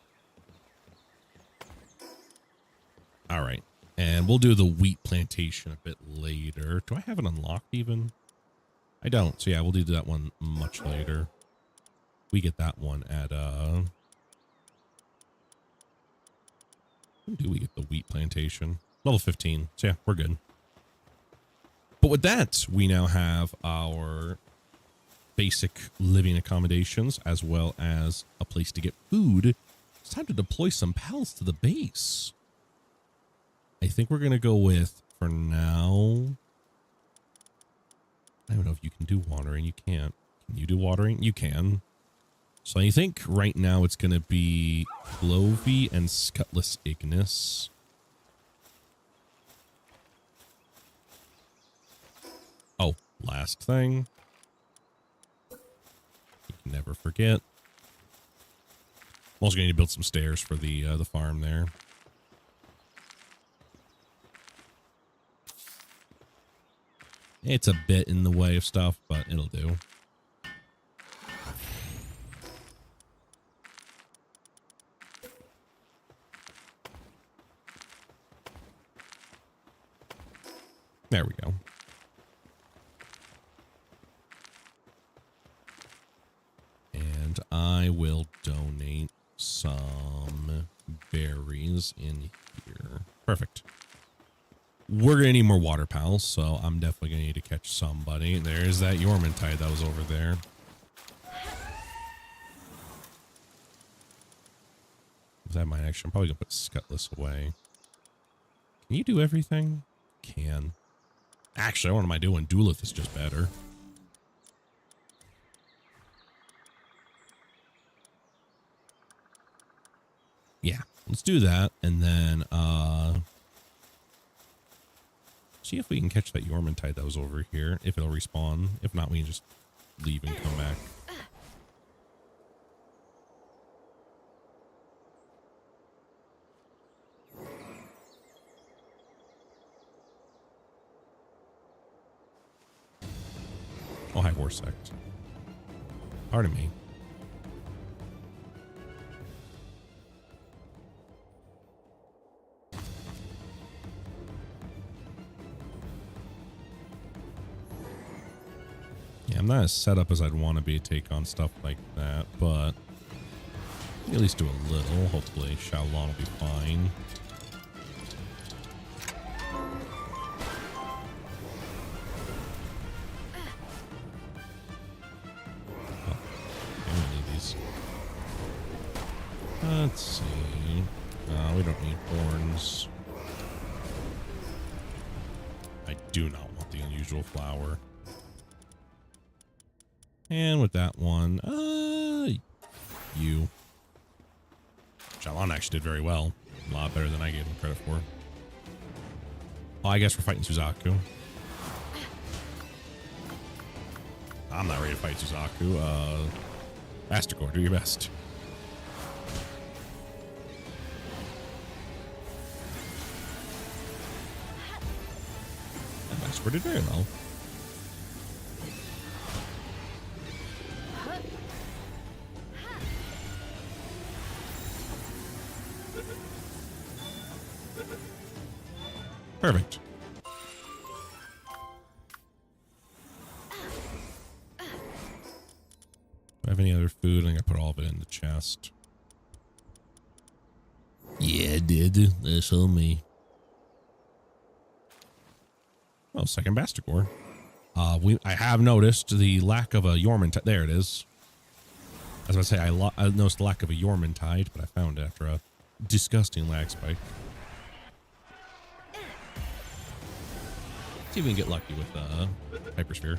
All right. And we'll do the wheat plantation a bit later. Do I have it unlocked even? I don't. So yeah, we'll do that one much later. We get that one at when do we get the wheat plantation? Level 15. So yeah, we're good. But with that, we now have our basic living accommodations as well as a place to get food. It's time to deploy some pals to the base. I think we're going to go with, for now, I don't know if you can do watering. You can't. Can you do watering? You can. So I think right now it's going to be Clovey and Scutless Ignis. Oh, last thing. You can never forget. I'm also going to need to build some stairs for the farm there. It's a bit in the way of stuff, but it'll do. There we go. And I will donate some berries in here. Perfect. We're going to need more water pals, so I'm definitely going to need to catch somebody. There's that Yormantide that was over there. That might actually, I'm probably going to put Scutless away. Can you do everything? Can. Actually, what am I doing? Duelith is just better. Yeah, let's do that. And then see if we can catch that Yormantide that was over here, if it'll respawn. If not, we can just leave and come back. Oh, hi, Warsect. Pardon me. Yeah, I'm not as set up as I'd want to be to take on stuff like that, but at least do a little. Hopefully, Shaolong will be fine. Oh, we need these. Let's see. We don't need horns. I do not want the unusual flower. And with that one, you. Shaolong actually did very well. A lot better than I gave him credit for. Well, I guess we're fighting Suzaku. I'm not ready to fight Suzaku. Astrocore, do your best. Astrocore did very well. Perfect. Do I have any other food? I think I put all of it in the chest. Yeah, I did. That's on me. Oh, second Bastigore. I have noticed the lack of a Yormantide. There it is. I was about to say, I noticed the lack of a Yormantide, but I found it after a disgusting lag spike. See if we can get lucky with Hypersphere.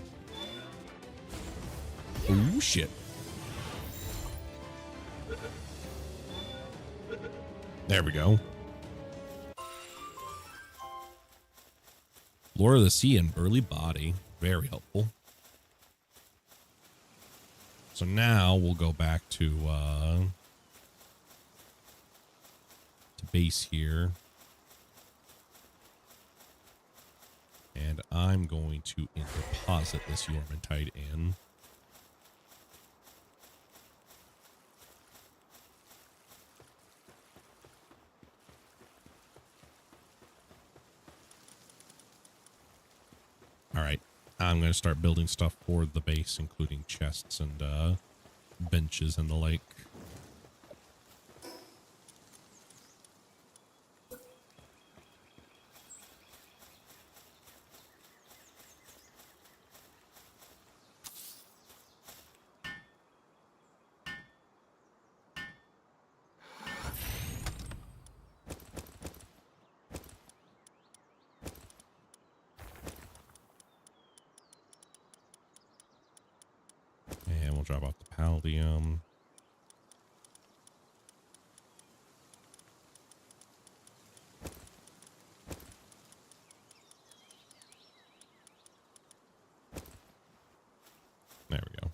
Oh shit. There we go. Lord of the Sea and Burly Body. Very helpful. So now we'll go back to base here. And I'm going to deposit this Yormantide in. All right, I'm going to start building stuff for the base, including chests and benches and the like. And we'll drop off the Paldium. There we go.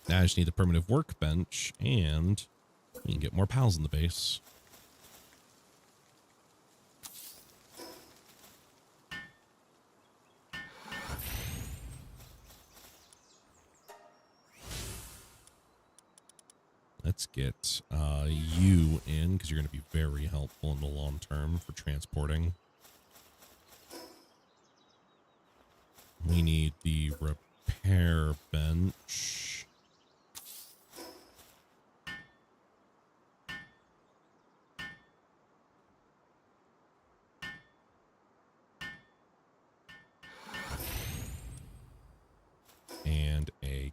Now I just need the primitive workbench, and we can get more pals in the base. Let's get you in, because you're going to be very helpful in the long term for transporting. We need the repair bench. And a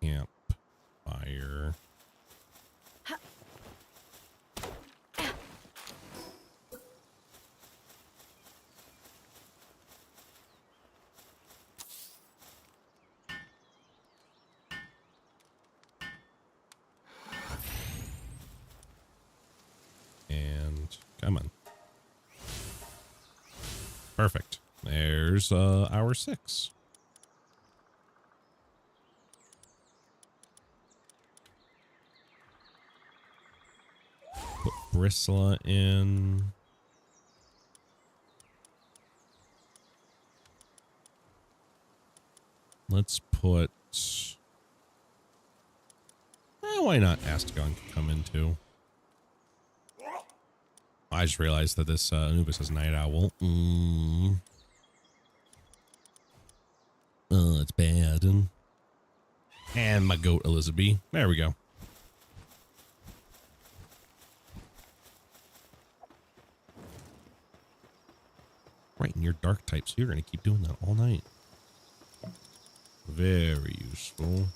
campfire. Perfect. There's hour 6. Put Bristla in. Let's put... why not Astagon can come in too? I just realized that this Anubis has Night Owl. Oh, it's bad. And my goat Elizabeth. There we go. Right, and you're dark type, so you're going to keep doing that all night. Very useful.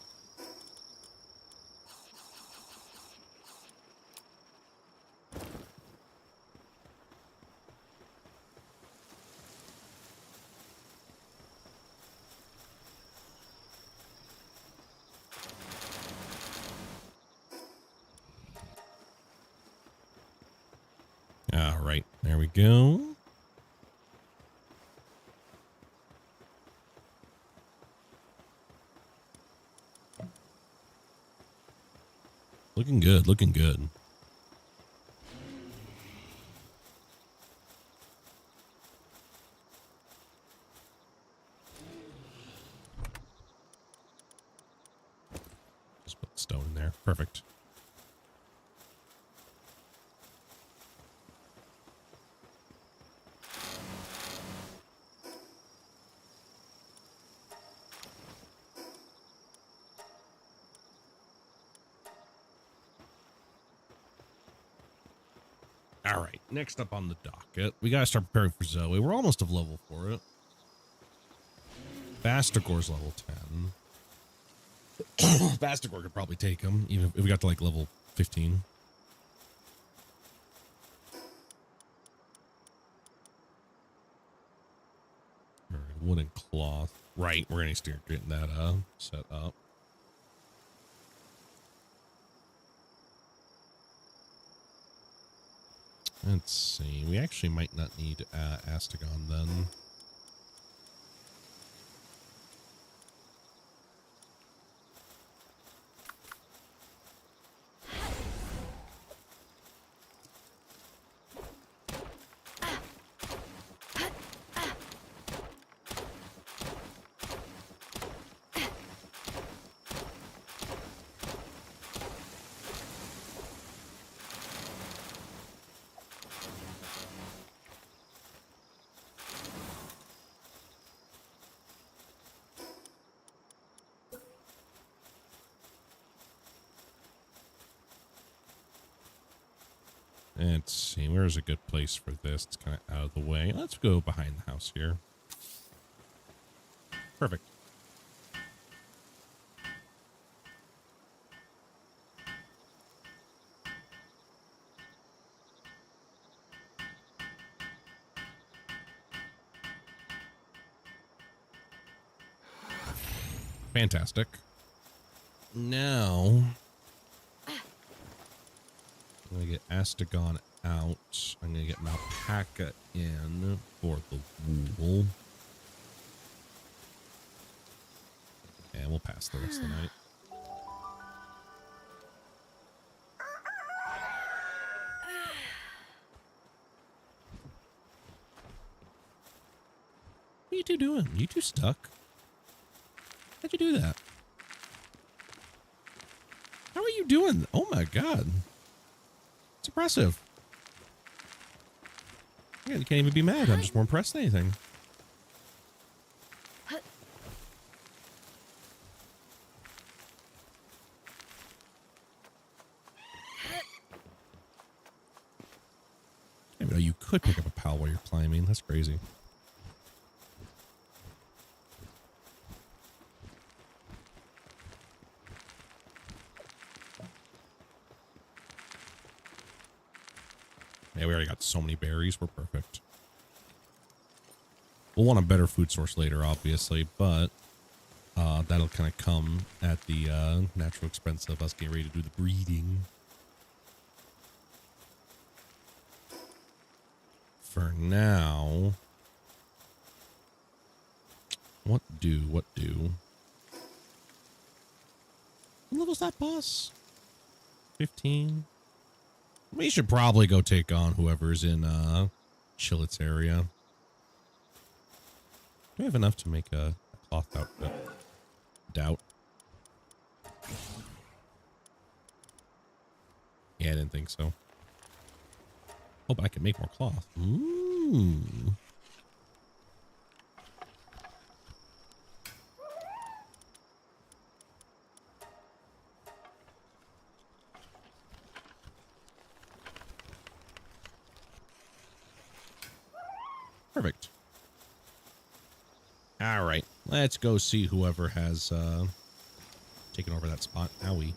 All right, there we go. Looking good, looking good. Just put the stone in there. Perfect. All right, next up on the docket, we got to start preparing for Zoe. We're almost of level for it. Bastigore's level 10. Bastigore could probably take him, even if we got to like level 15. All right, wooden cloth. Right, we're going to start getting that set up. Let's see. We actually might not need Astagon then. Let's see, where's a good place for this? It's kind of out of the way. Let's go behind the house here. Perfect. Fantastic. Now... I'm going to get Astagon out. I'm going to get Malpaca in for the wool. And we'll pass the rest of the night. What are you two doing? You two stuck? How'd you do that? How are you doing? Oh my god. It's impressive. Yeah, you can't even be mad. I'm just more impressed than anything. I didn't know you could pick up a pal while you're climbing. That's crazy. Yeah, we already got so many berries. We're perfect. We'll want a better food source later, obviously, but that'll kind of come at the natural expense of us getting ready to do the breeding. For now, What do? What level's that boss? 15. We should probably go take on whoever's in Chillet's area. Do we have enough to make a cloth outfit? Doubt. Yeah, I didn't think so. Oh, but I can make more cloth. Ooh. Perfect. All right, let's go see whoever has taken over that spot. Owie.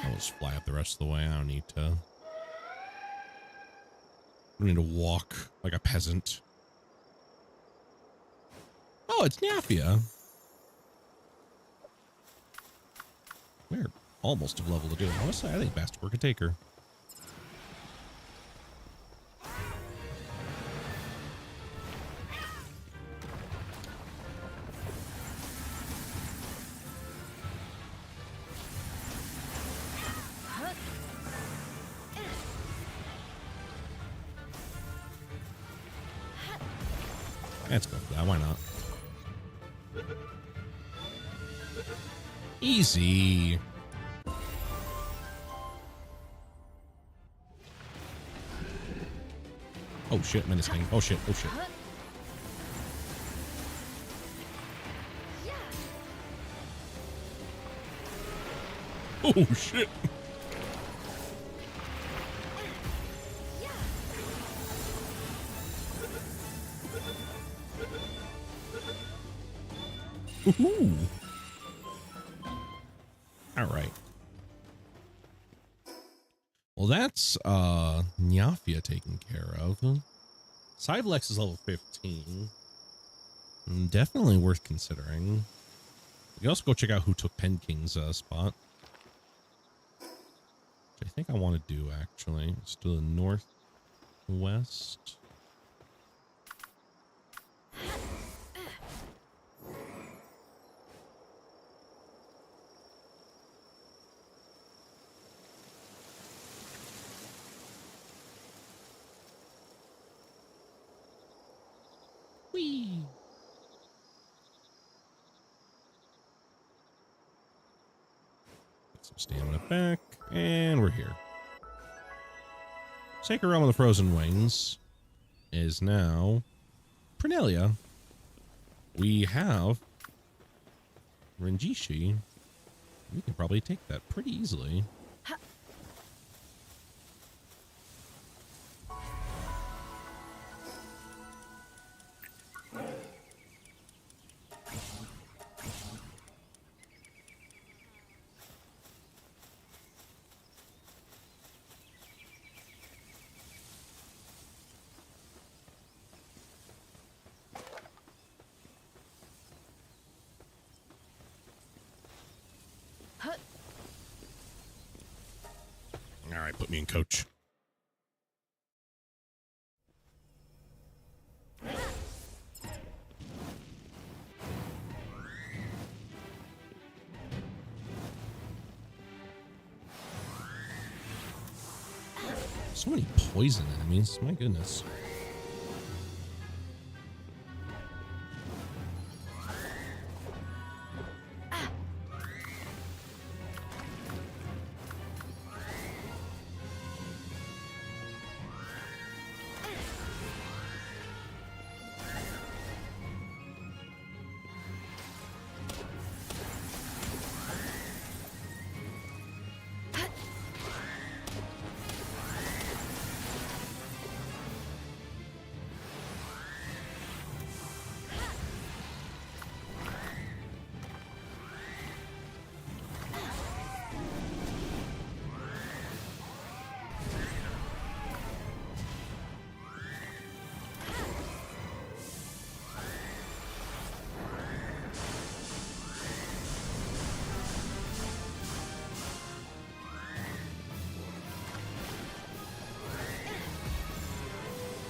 I'll just fly up the rest of the way. I don't need to. I need to walk like a peasant. Oh, it's Nafia. We're almost of level to do it. Honestly, I think Bastard could take her. Let's go for that. Why not? Easy. Oh shit, menace thing. Oh shit, oh shit. Oh shit. Ooh. All right. Well, that's Nyafia taken care of. Cyvlex is level 15. Definitely worth considering. You can also go check out who took Penking's spot. Which I think I want to do, actually. It's to the northwest. Whee! Get some stamina back, and we're here. Sacred Realm of the Frozen Wings is now Pernelia. We have Renjishi. We can probably take that pretty easily. All right, put me in coach. So many poison enemies, my goodness.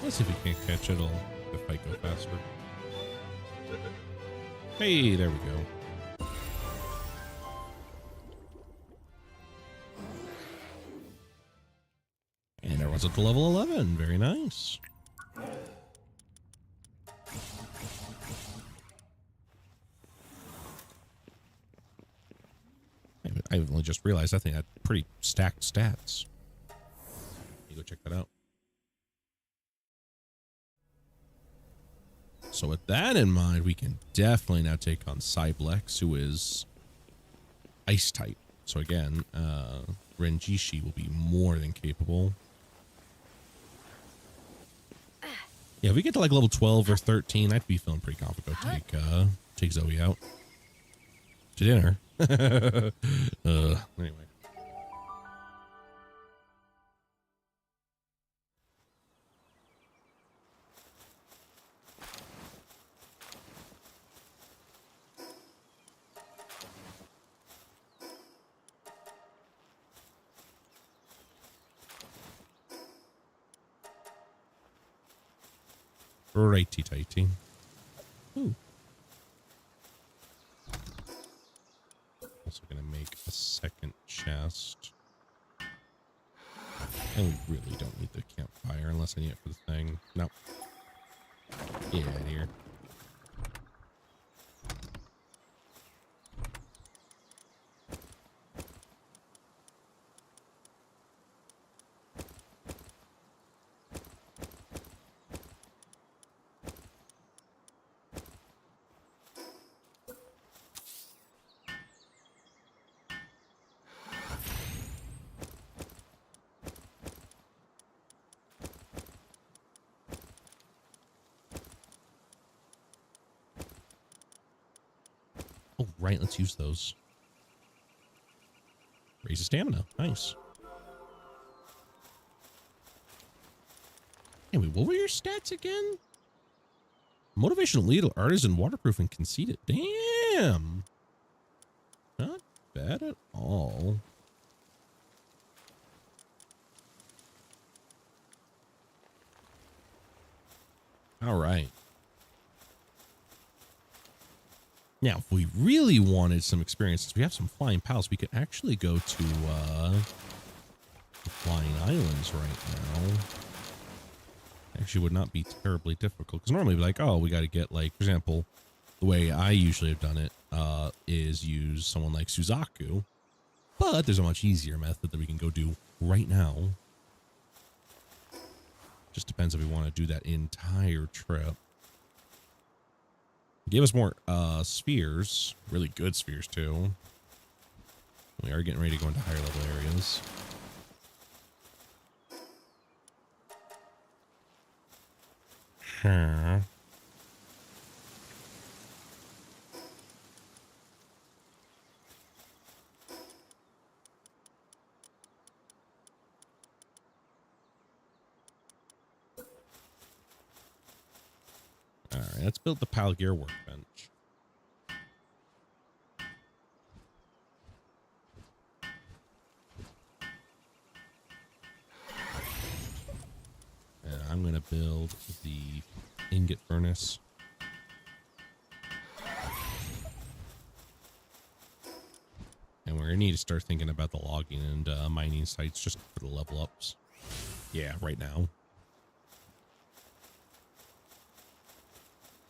Let's see if we can't catch it all. The fight go faster. Hey, there we go. And everyone's up to level 11. Very nice. I only just realized that thing had pretty stacked stats. You go check that out. So with that in mind, we can definitely now take on Cyblex, who is ice type. So again, Renjishi will be more than capable. Yeah, if we get to like level 12 or 13, I'd be feeling pretty confident. Go take Zoe out to dinner. Anyway. Righty tighty. Ooh. Also gonna make a second chest. And we really don't need the campfire unless I need it for the thing. Nope. Get out of here. Oh, right. Let's use those. Raise the stamina. Nice. Anyway, what were your stats again? Motivational leader, artisan, waterproof, and conceited. Damn. Not bad at all. All right. Now, if we really wanted some experience, since we have some flying pals, we could actually go to the Flying Islands right now. Actually would not be terribly difficult, because normally we'd be like, oh, we got to get, like, for example, the way I usually have done it is use someone like Suzaku, but there's a much easier method that we can go do right now. Just depends if we want to do that entire trip. Give us more spheres, really good spheres too. We are getting ready to go into higher level areas. Huh. All right, let's build the Palgear workbench. And I'm going to build the ingot furnace. And we're going to need to start thinking about the logging and mining sites just for the level ups. Yeah, right now.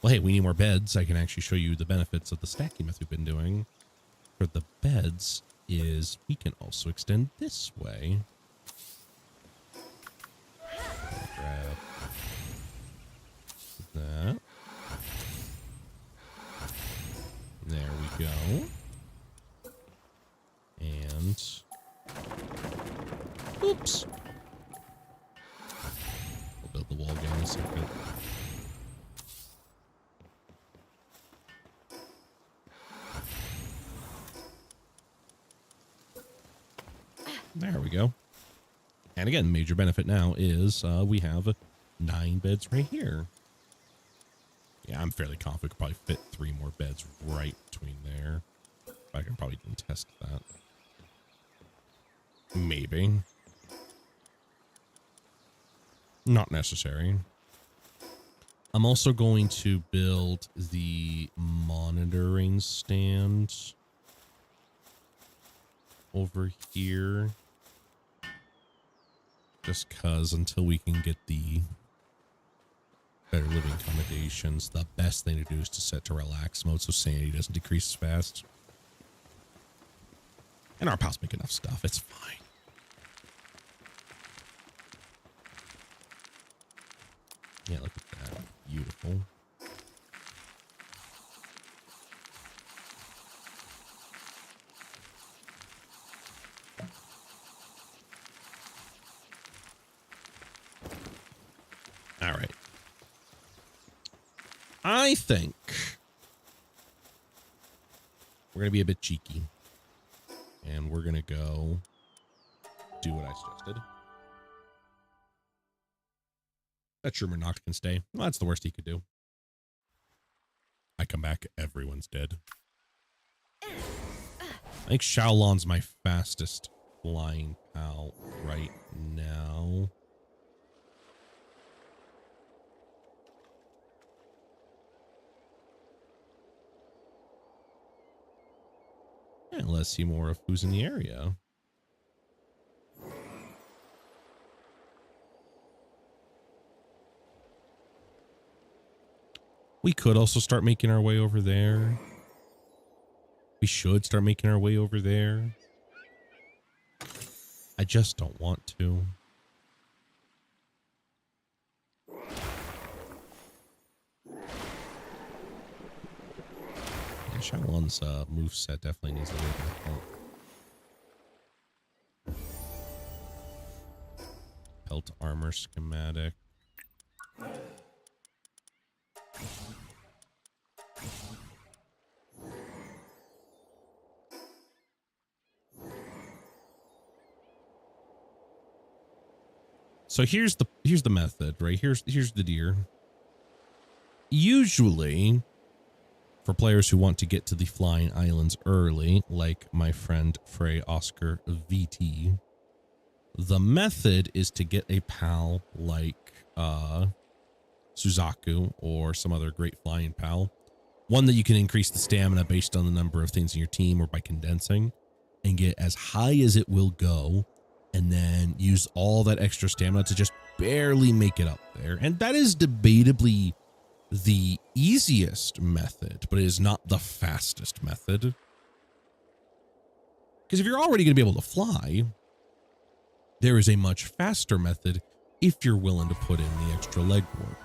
Well, hey, we need more beds. I can actually show you the benefits of the stacking method we've been doing. For the beds is we can also extend this way. Grab that. There we go. And oops. We'll build the wall again in a second. There we go. And again, major benefit now is we have 9 beds right here. Yeah, I'm fairly confident we could probably fit 3 more beds right between there. I can probably test that. Maybe. Not necessary. I'm also going to build the monitoring stand over here. Just cause until we can get the better living accommodations, the best thing to do is to set to relax mode so sanity doesn't decrease as fast. And our pals make enough stuff. It's fine. Yeah, look at that. Beautiful. All right. I think we're going to be a bit cheeky. And we're going to go do what I suggested. That Sherman Noct can stay. Well, that's the worst he could do. I come back, everyone's dead. I think Shaolon's my fastest flying pal right now. And let's see more of who's in the area. We could also start making our way over there. We should start making our way over there. I just don't want to. Yeah, Shaolon's moveset definitely needs a little bit of help. Pelt armor schematic. So here's the method, right? Here's the deer. Usually, for players who want to get to the flying islands early, like my friend Frey Oscar VT, the method is to get a pal like Suzaku or some other great flying pal. One that you can increase the stamina based on the number of things in your team or by condensing and get as high as it will go, and then use all that extra stamina to just barely make it up there. And that is debatably the easiest method, but it is not the fastest method. Because if you're already going to be able to fly, there is a much faster method if you're willing to put in the extra legwork.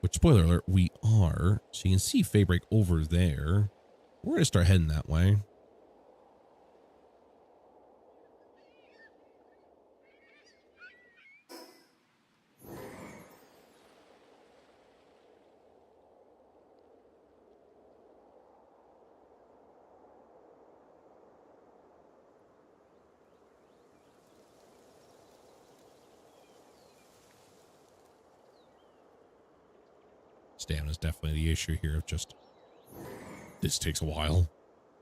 Which, spoiler alert, we are. So you can see Faybreak over there. We're going to start heading that way. Stamina is definitely the issue here of just, this takes a while.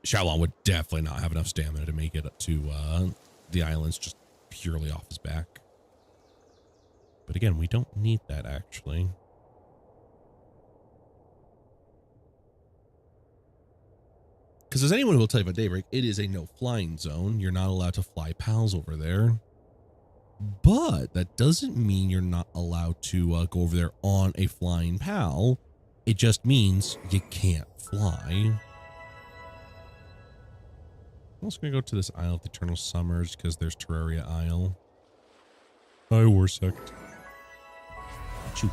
Shaolon would definitely not have enough stamina to make it up to the islands just purely off his back. But again, we don't need that actually. Because as anyone will tell you about Daybreak, it is a no flying zone. You're not allowed to fly pals over there. But that doesn't mean you're not allowed to go over there on a flying pal. It just means you can't fly. I'm also going to go to this Isle of the Eternal Summers because there's Terraria Isle. Hi, Warsect. Achoo.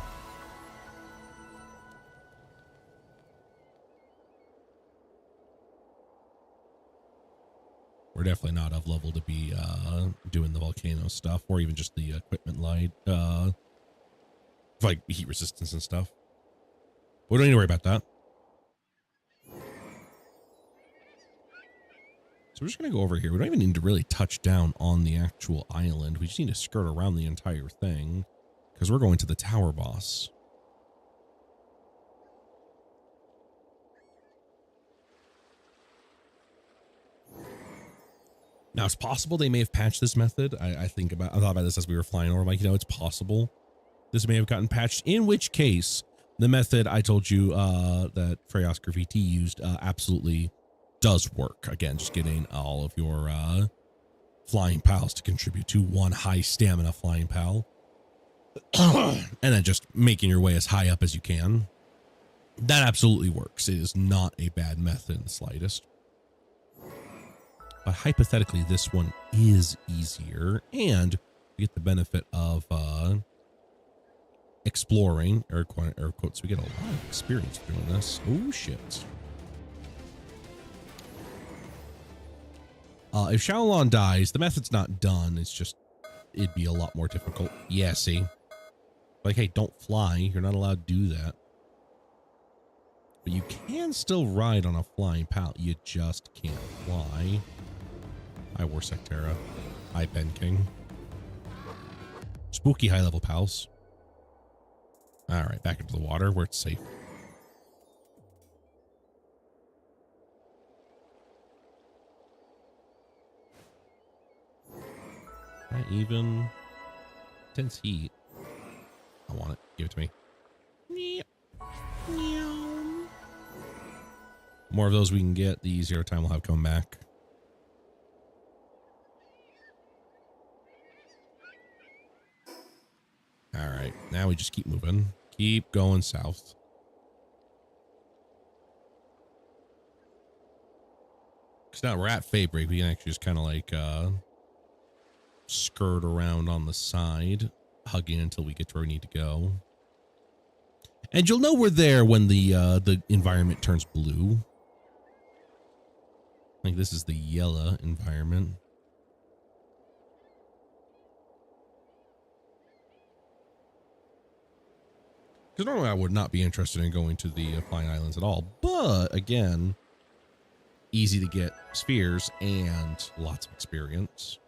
We're definitely not of level to be doing the volcano stuff or even just the equipment light, like heat resistance and stuff. We don't need to worry about that. So we're just going to go over here. We don't even need to really touch down on the actual island. We just need to skirt around the entire thing because we're going to the tower boss. Now it's possible they may have patched this method. I thought about this as we were flying over. I'm like, it's possible this may have gotten patched, in which case the method I told you that Frey Oscar VT used absolutely does work. Again, just getting all of your flying pals to contribute to one high stamina flying pal. And then just making your way as high up as you can. That absolutely works. It is not a bad method in the slightest. But hypothetically, this one is easier, and we get the benefit of exploring, air quotes. We get a lot of experience doing this. Oh, shit. If Shaolin dies, the method's not done. It's just, it'd be a lot more difficult. Yeah, see? Like, hey, don't fly. You're not allowed to do that. But you can still ride on a flying pal. You just can't fly. Hi, War Sectera. Hi, Ben King. Spooky high-level pals. All right, back into the water where it's safe. Not even intense heat. I want it. Give it to me. The more of those we can get, the easier time we'll have come back. All right, now we just keep moving. Keep going south. Because now we're at Faybreak, we can actually just kind of like skirt around on the side, hugging until we get to where we need to go. And you'll know we're there when the environment turns blue. Like this is the yellow environment. Because normally I would not be interested in going to the Flying Islands at all. But again, easy to get spheres and lots of experience.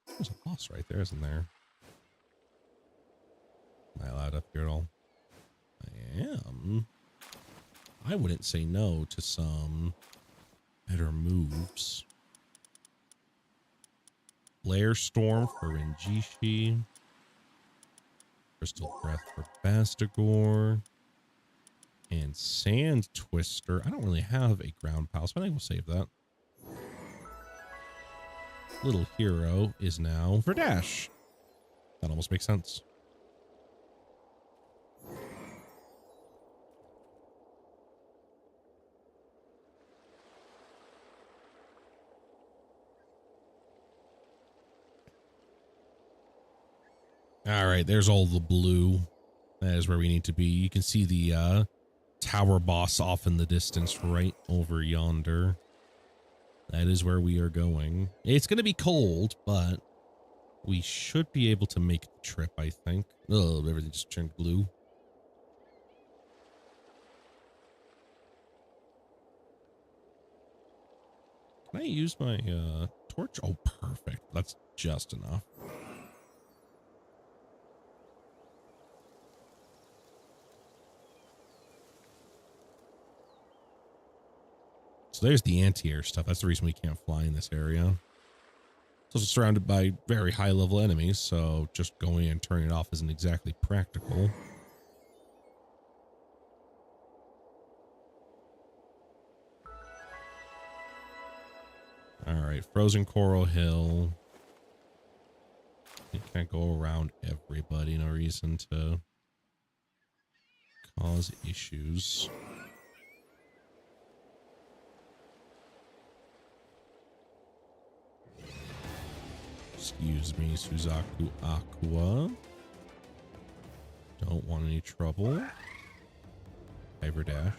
There's a boss right there, isn't there? Am I allowed up here at all? I am. I wouldn't say no to some better moves. Flare Storm for Renjishi. Crystal Breath for Bastagor. And Sand Twister. I don't really have a ground pal, so I think we'll save that. Little Hero is now for Dash. That almost makes sense. All right, there's all the blue. That is where we need to be. You can see the tower boss off in the distance right over yonder. That is where we are going. It's going to be cold, but we should be able to make the trip, I think. Oh, everything just turned blue. Can I use my torch? Oh, perfect. That's just enough. So there's the anti-air stuff. That's the reason we can't fly in this area. It's also surrounded by very high level enemies, so just going and turning it off isn't exactly practical. All right, Frozen Coral Hill. You can't go around everybody. No reason to cause issues. Excuse me, Suzaku Aqua. Don't want any trouble. Hyper Dash.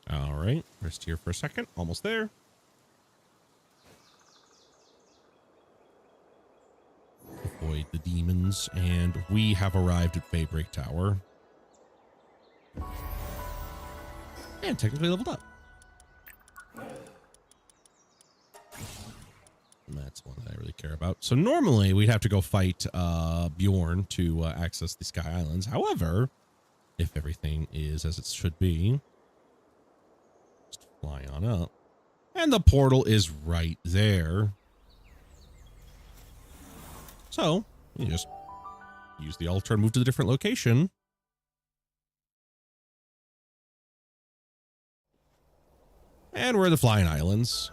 All right, Rest here for a second. Almost there. Avoid the demons. And we have arrived at Faybreak Tower. And technically leveled up. And that's one that I really care about. So normally we'd have to go fight Bjorn to access the Sky Islands. However, if everything is as it should be, just fly on up. And the portal is right there. So you just use the altar and move to the different location. And we're at the Flying Islands.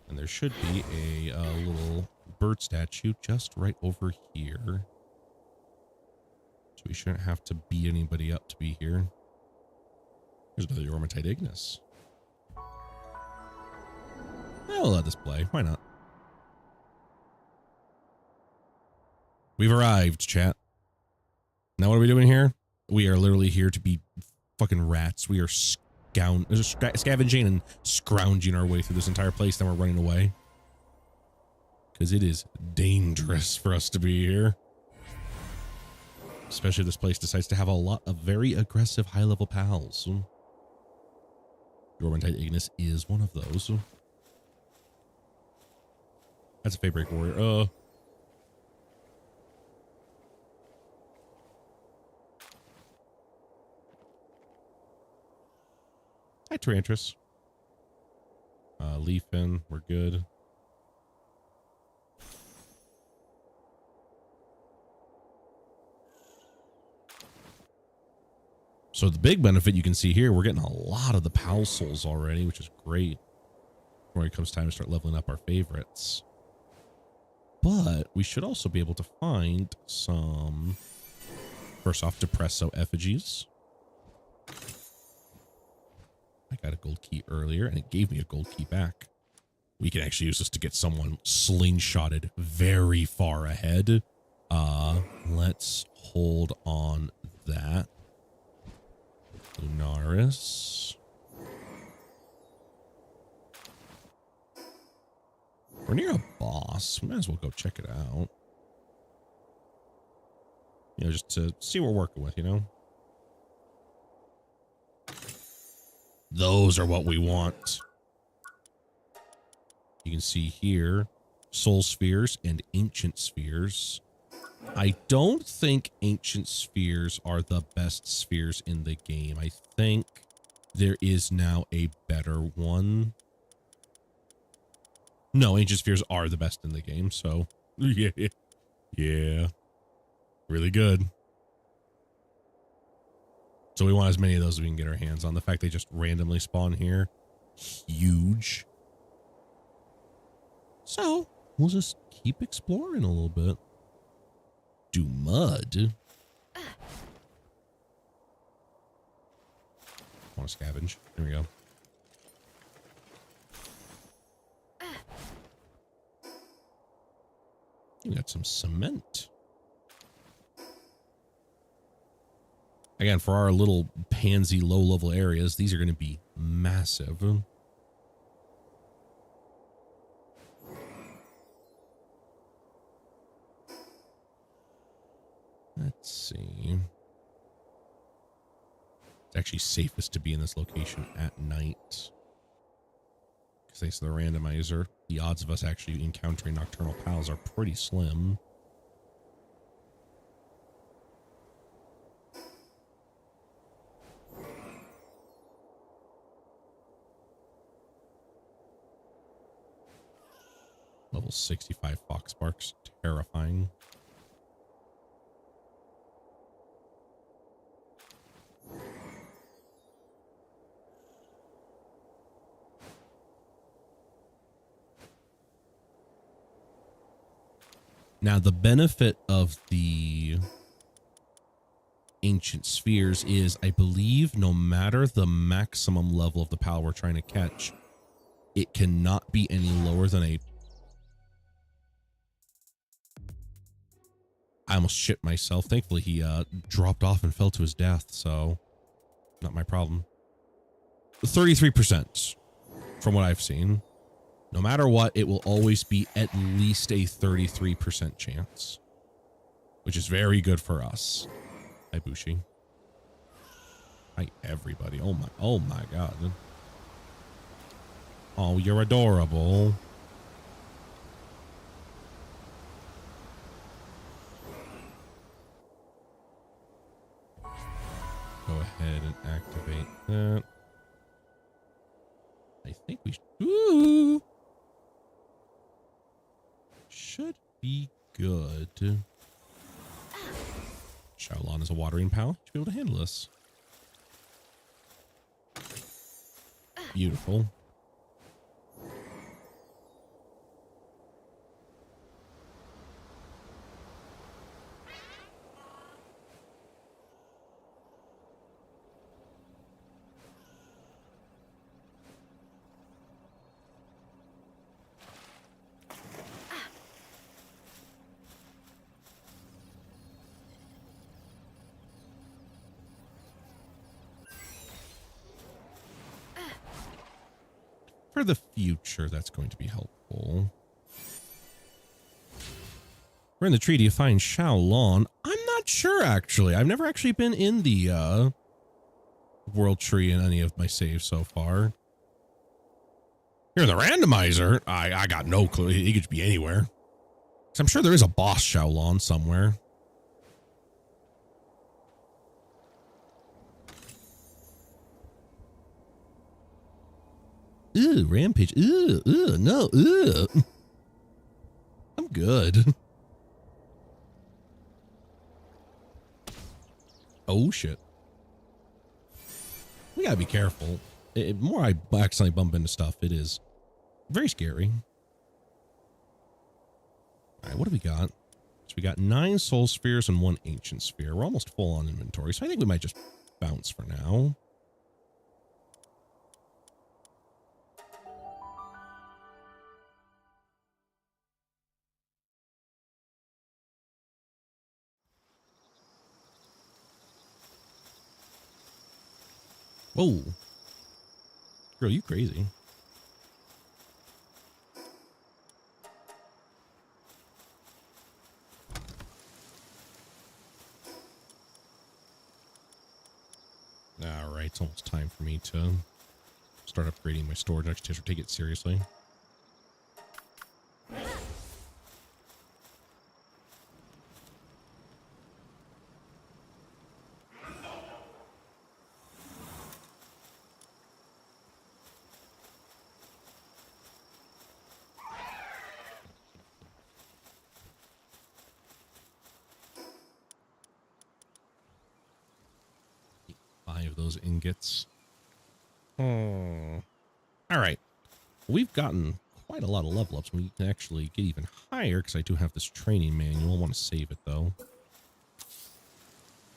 And there should be a little bird statue just right over here. So we shouldn't have to beat anybody up to be here. There's another Ormatite Ignis. I'll let this play. Why not? We've arrived, chat. Now what are we doing here? We are literally here to be fucking rats. We are scavenging and scrounging our way through this entire place, then we're running away. Because it is dangerous for us to be here. Especially if this place decides to have a lot of very aggressive high-level pals. Ormatite Ignis is one of those. That's a Faybreak Warrior. Hi, Tarantras. Leafin, we're good. So the big benefit you can see here, we're getting a lot of the Pal Souls already, which is great. When it comes time to start leveling up our favorites. But we should also be able to find some, first off, Depresso effigies. I got a gold key earlier, and it gave me a gold key back. We can actually use this to get someone slingshotted very far ahead. Let's hold on that. Lunaris. We're near a boss. We might as well go check it out. You know, just to see what we're working with, you know? Those are what we want. You can see here, soul spheres and ancient spheres. I don't think ancient spheres are the best spheres in the game. I think there is now a better one. No, ancient spheres are the best in the game, so yeah. Yeah. Really good. So we want as many of those as we can get our hands on. The fact they just randomly spawn here, huge. So we'll just keep exploring a little bit. Do mud. Want to scavenge? There we go. We got some cement. Again, for our little pansy low-level areas, these are going to be massive. Let's see. It's actually safest to be in this location at night. Because thanks to the randomizer, the odds of us actually encountering nocturnal pals are pretty slim. Level 65 Foxbarks, terrifying. Now, the benefit of the ancient spheres is, I believe, no matter the maximum level of the pal we're trying to catch, it cannot be any lower than a... I almost shit myself. Thankfully, he dropped off and fell to his death, so Not my problem. 33% from what I've seen. No matter what, it will always be at least a 33% chance, which is very good for us. Hi, Bushi. Hi, everybody. Oh my God. Oh, you're adorable. Go ahead and activate that. I think we should be good. Shaolon is a watering pal. Should be able to handle this. Beautiful. For the future, that's going to be helpful. We're in the tree. Do you find Shaolon? I'm not sure, actually. I've never actually been in the world tree in any of my saves so far. Here in the randomizer, I got no clue. He could be anywhere. 'Cause I'm sure there is a boss Shaolon somewhere. Ew, rampage. Ew, no, ew. I'm good. Oh, shit. We gotta be careful. The more I accidentally bump into stuff, it is very scary. All right, what do we got? So we got 9 soul spheres and 1 ancient sphere. We're almost full on inventory, so I think we might just bounce for now. Whoa. Girl, you crazy. All right, it's almost time for me to start upgrading my storage next year. Take it seriously. Of those ingots. Oh. All right. We've gotten quite a lot of level ups. We can actually get even higher because I do have this training manual. I want to save it though.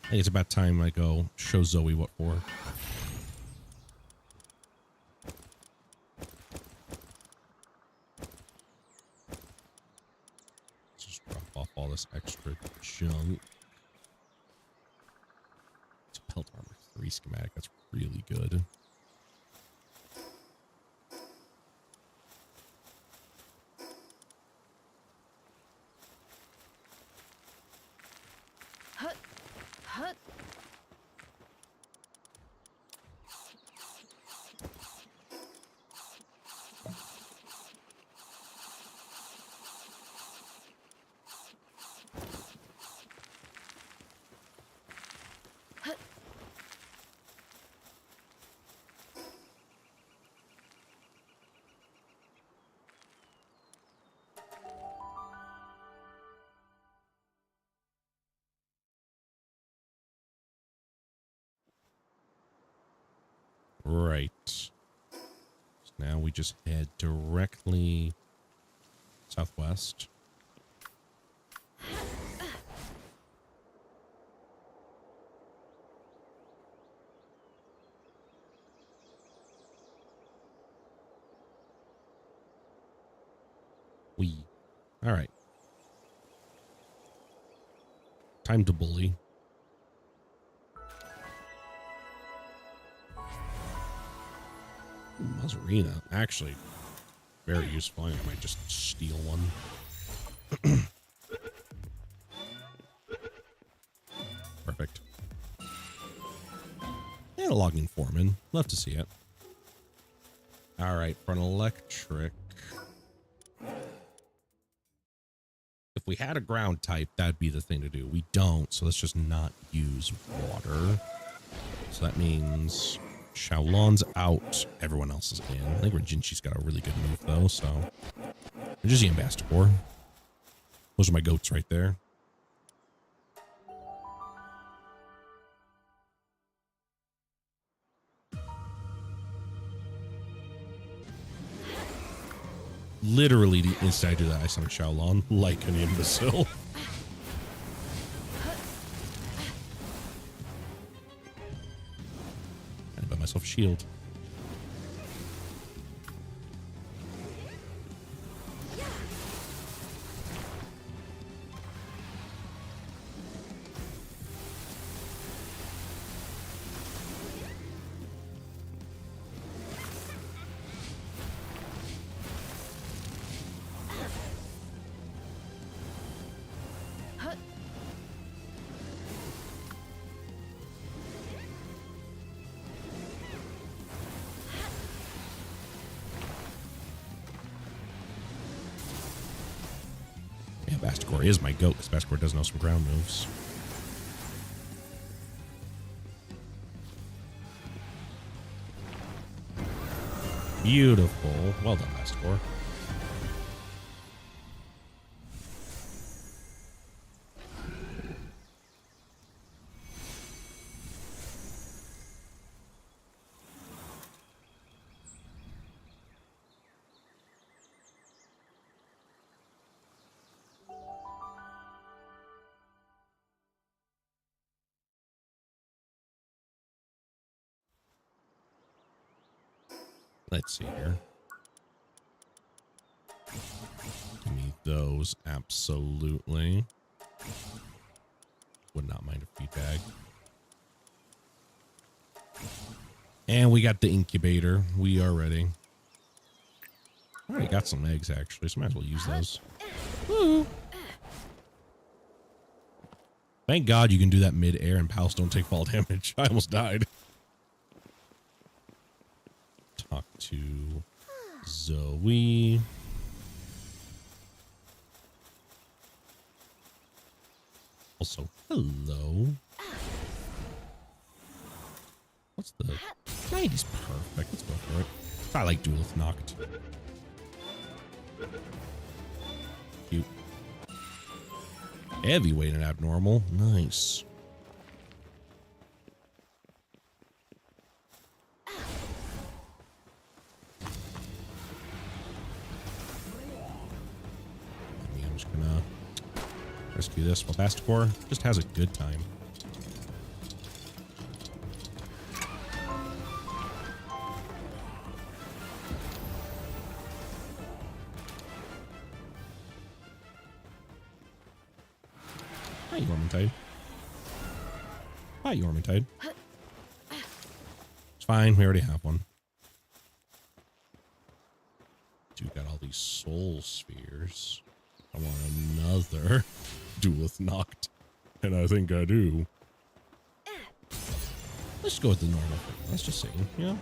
I think it's about time I go show Zoe what for. Let's just drop off all this extra junk. It's a pelt armor 3 schematic. That's really good. Right. So now we just head directly southwest. All right. Time to bully. Muzzarina, actually, very useful. I might just steal one. Perfect. And a logging foreman. Love to see it. All right, for an electric. If we had a ground type, that'd be the thing to do. We don't, so let's just not use water. So that means Shaolon's out. Everyone else is in. I think Rajinchi's got a really good move, though, so. Just and Basticor. Those are my goats right there. Literally, the instant I do that, I summon Shaolon like an imbecile. I buy myself a shield. Basticor is my goat because Basticor does know some ground moves. Beautiful. Well done, Basticor. Let's see here. Give me those, absolutely. Would not mind a feed bag. And we got the incubator. We are ready. I already got some eggs, actually, so might as well use those. Woo. Thank God you can do that mid-air and pals don't take fall damage. I almost died. Talk to Zoe. Also, hello. What's the 90's perfect? Let's go for it. I like Duelith Knocked. Cute. Heavyweight and abnormal. Nice. I'm just gonna rescue this while Basticor just has a good time. Hi, Yormintide. Hi, Yormintide. It's fine. We already have one. Dude, got all these soul spheres. I want another Duelith Knocked. And I think I do. Let's go with the normal thing. Let's just see. Yeah.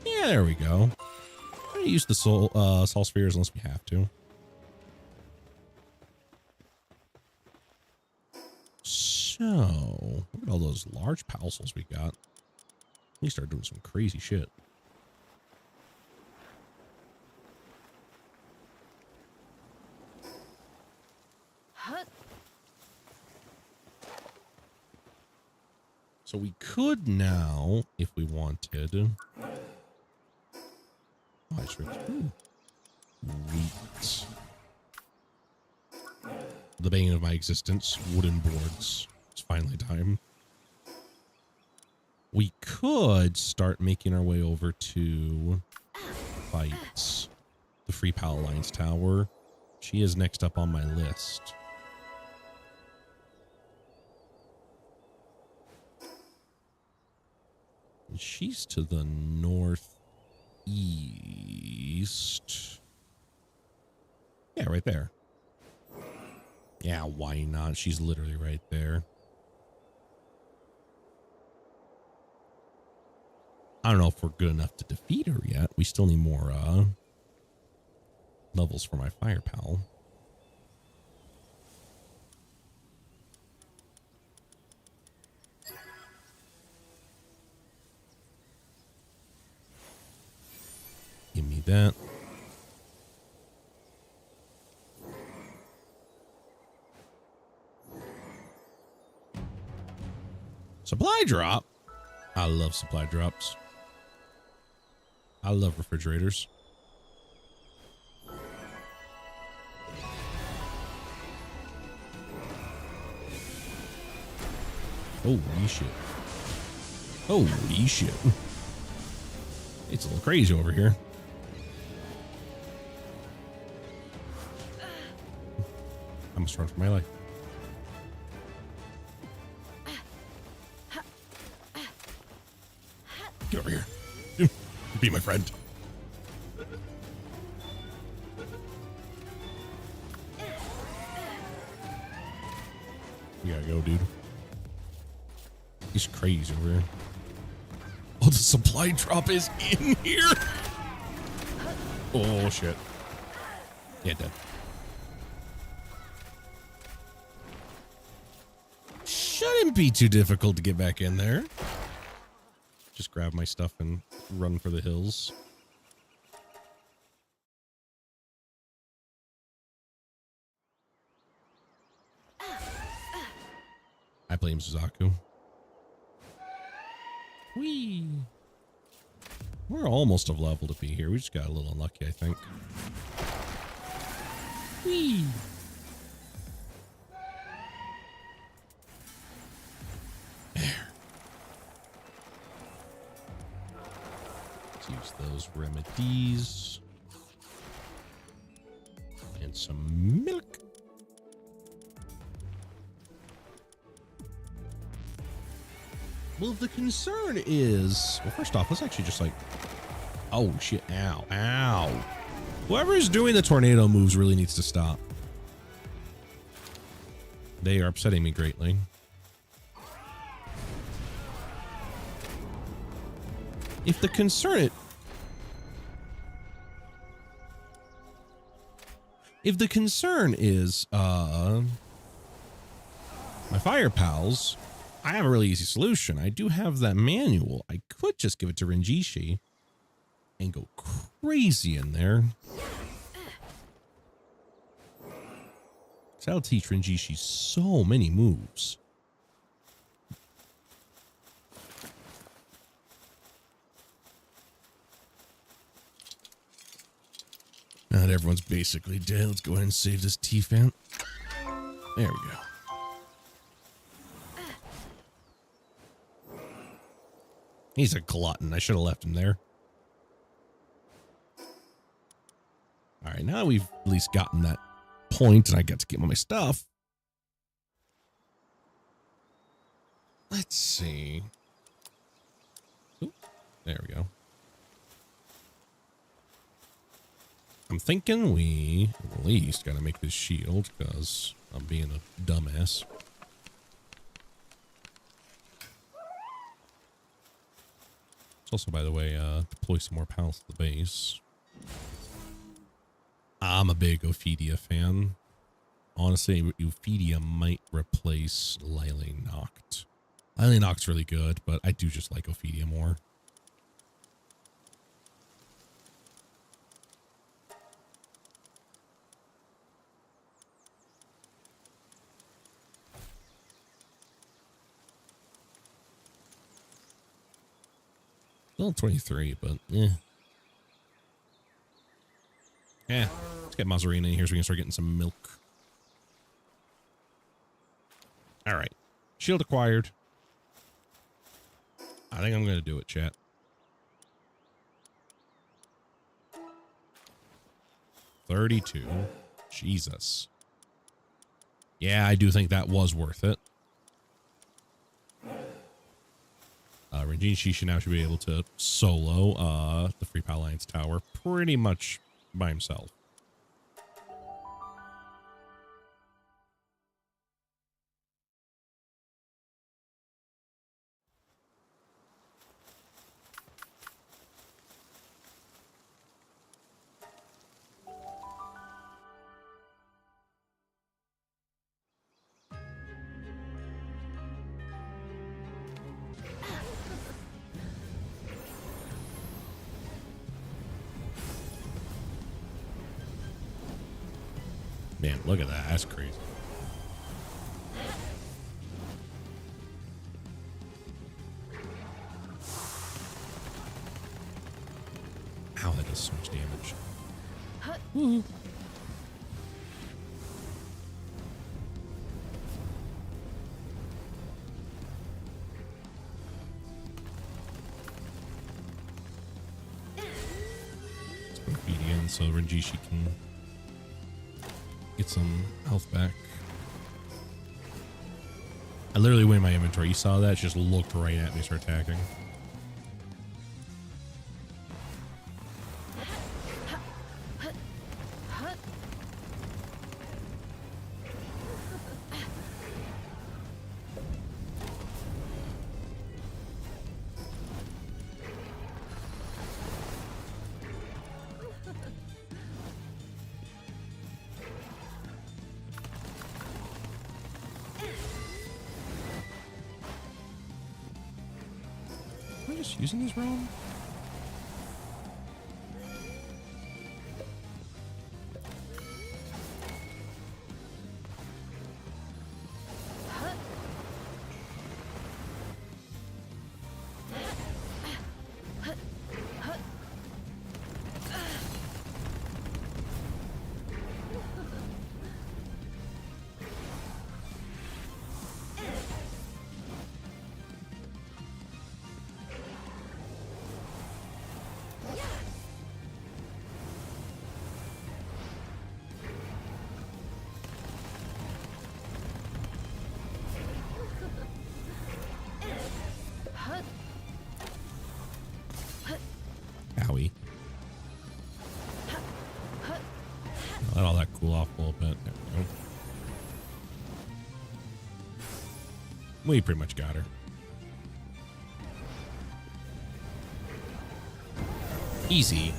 Yeah, there we go. I'm gonna use the soul spheres unless we have to. So, look at all those large palsels we got. We start doing some crazy shit. So we could now, if we wanted. Oh, I just read. Wheat. The bane of my existence. Wooden boards. It's finally time. We could start making our way over to fight the Free Pal Alliance Tower. She is next up on my list. She's to the northeast. Yeah, right there. Yeah, why not? She's literally right there. I don't know if we're good enough to defeat her yet. We still need more levels for my fire pal. Give me that. Supply drop. I love supply drops. I love refrigerators. Holy shit. Holy shit. It's a little crazy over here. I must run for my life. Get over here. Be my friend. You gotta go, dude. He's crazy over here. Oh, the supply drop is in here. Oh, shit. Yeah, dead. Shouldn't be too difficult to get back in there. Just grab my stuff and run for the hills. I blame Suzaku. Whee! We're almost of level to be here. We just got a little unlucky, I think. Whee! There. Let's use those remedies. And some milk. Well, the concern is... Well, first off, let's actually just like... Oh, shit. Ow. Ow. Whoever's doing the tornado moves really needs to stop. They are upsetting me greatly. If the concern... If the concern is, my fire pals... I have a really easy solution. I do have that manual. I could just give it to Renjishi and go crazy in there. So that'll teach Renjishi so many moves. Now that everyone's basically dead, let's go ahead and save this T-Fan. There we go. He's a glutton. I should have left him there. All right, now that we've at least gotten that point and I get to get my stuff. Let's see. Ooh, there we go. I'm thinking we at least got to make this shield because I'm being a dumbass. Also, by the way, deploy some more pals to the base. I'm a big Ophidia fan. Honestly, Ophidia might replace Lily Noct. Lily Noct's really good, but I do just like Ophidia more. Still 23, but eh. Let's get Mazzarina in here so we can start getting some milk. All right. Shield acquired. I think I'm going to do it, chat. $32. Jesus. Yeah, I do think that was worth it. Renjishi should now be able to solo the Free Pal Alliance tower pretty much by himself. Man, look at that. That's crazy. Ow, that does so much damage. Woo. Let's put feet in so Renjishi can get some health back. I literally went in my inventory. You saw that? She just looked right at me, start attacking. Am I just using these wrong? Owie. Let all that cool off a little bit. There we go. We pretty much got her. Easy.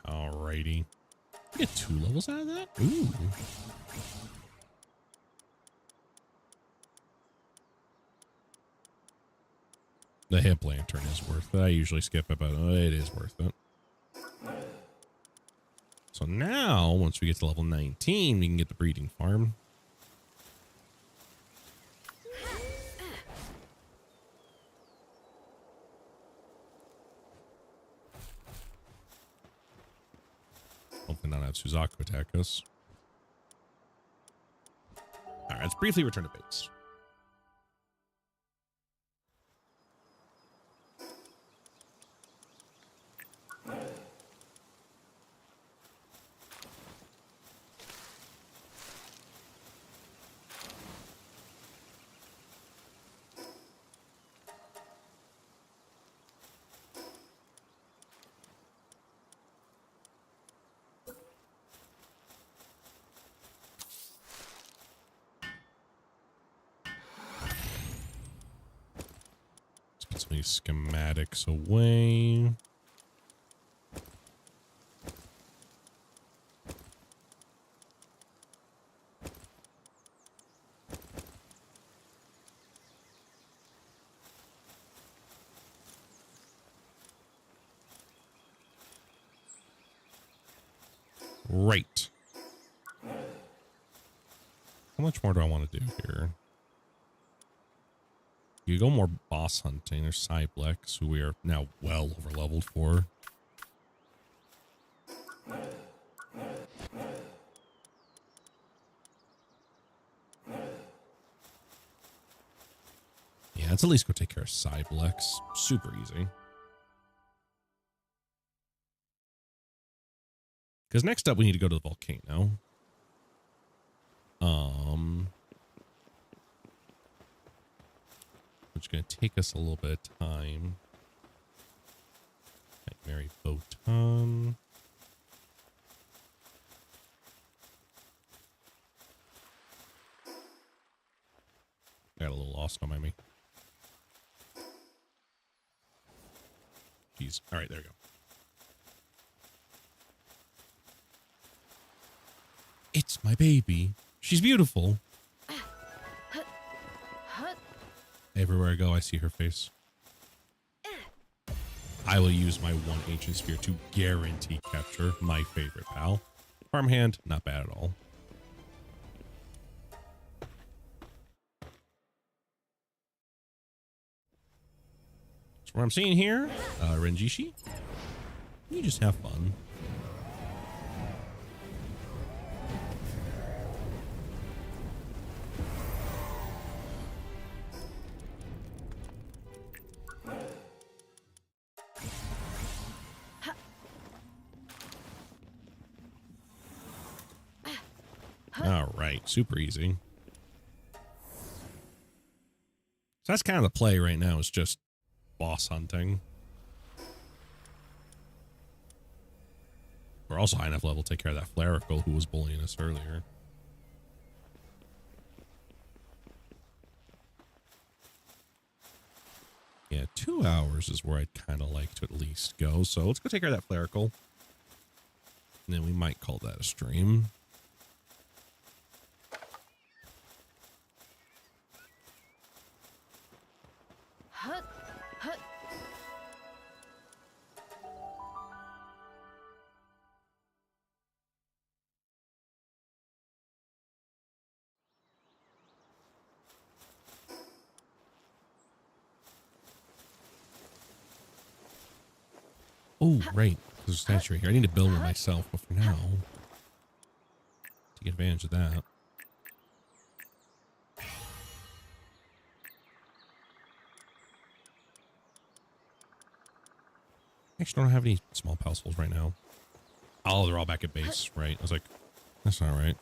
Alrighty. Get 2 levels out of that? Ooh. The hip lantern is worth it. I usually skip it, but it is worth it. So now, once we get to level 19, we can get the breeding farm. Hopefully not have Suzaku attack us. Alright, let's briefly return to base. Put some of these schematics away. Right. How much more do I want to do here? You go more boss hunting. There's Cyblex, who we are now well over leveled for. Yeah, let's at least go take care of Cyblex. Super easy. Because next up, we need to go to the volcano. Which is going to take us a little bit of time. Mary Photon. Got a little lost on me. Jeez. All right, there we go. It's my baby. She's beautiful. Everywhere I go, I see her face. I will use my one ancient sphere to guarantee capture my favorite pal. Farmhand, not bad at all. So what I'm seeing here, Renjishi, you just have fun. All right, super easy. So that's kind of the play right now, is just boss hunting. We're also high enough level to take care of that Flarical who was bullying us earlier. Yeah, 2 hours is where I'd kind of like to at least go. So let's go take care of that Flarical. And then we might call that a stream. Oh, right. There's a statue right here. I need to build one myself, but for now, take advantage of that. Actually, don't have any small parcels right now. Oh, they're all back at base, right? I was like, that's not right.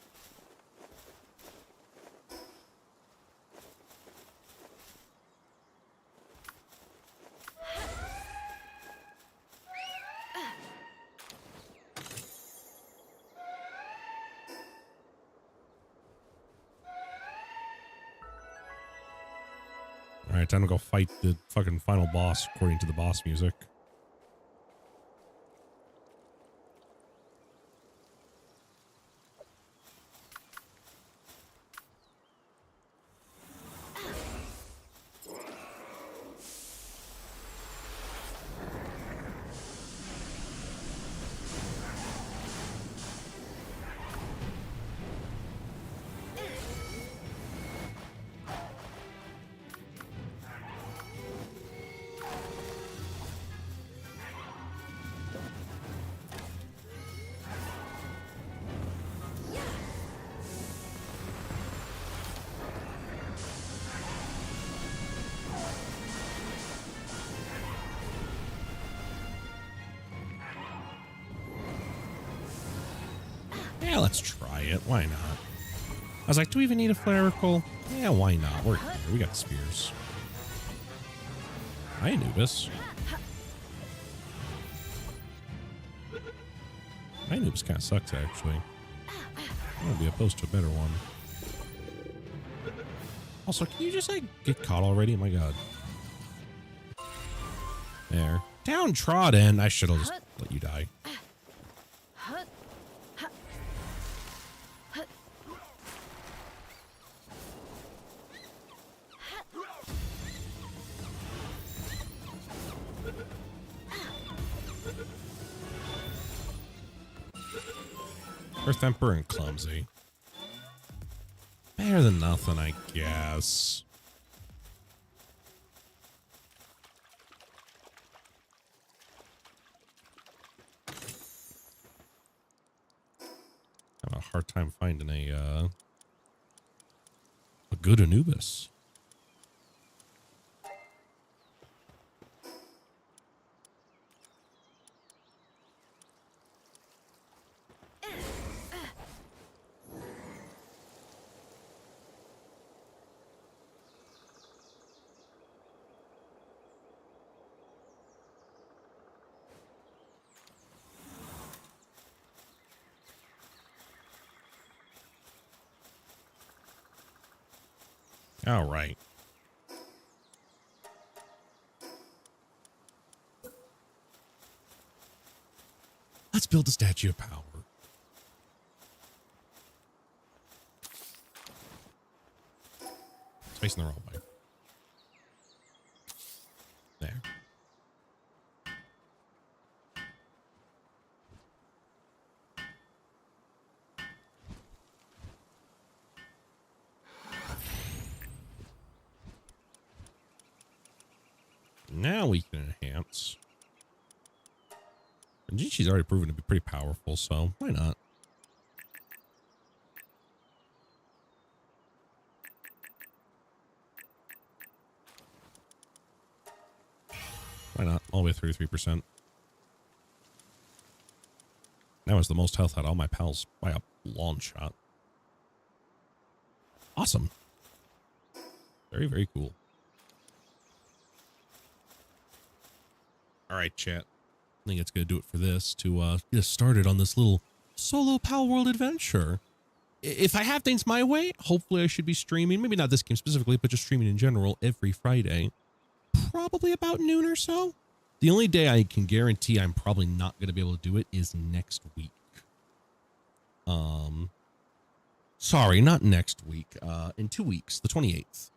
All right, time to go fight the fucking final boss according to the boss music. Yeah, let's try it. Why not? I was like, do we even need a Flarical? Yeah, why not? We're here. We got spears. Hi, Anubis. My Anubis kind of sucks, actually. I'm going to be opposed to a better one. Also, can you just, like, get caught already? My God. There. Downtrodden. I should have just let you die. Earth Emperor and Clumsy. Better than nothing, I guess. hard time finding a good Anubis. All right. Let's build a statue of power. It's facing the wrong way. There. Now we can enhance. And she's already proven to be pretty powerful, so why not? Why not? All the way at 33%. Now has the most health out of all my pals by a long shot. Awesome. Very, very cool. All right, chat. I think it's going to do it for this to get us started on this little solo Palworld adventure. If I have things my way, hopefully I should be streaming, maybe not this game specifically, but just streaming in general every Friday. Probably about noon or so. The only day I can guarantee I'm probably not going to be able to do it is next week. Sorry, not next week. In 2 weeks, the 28th.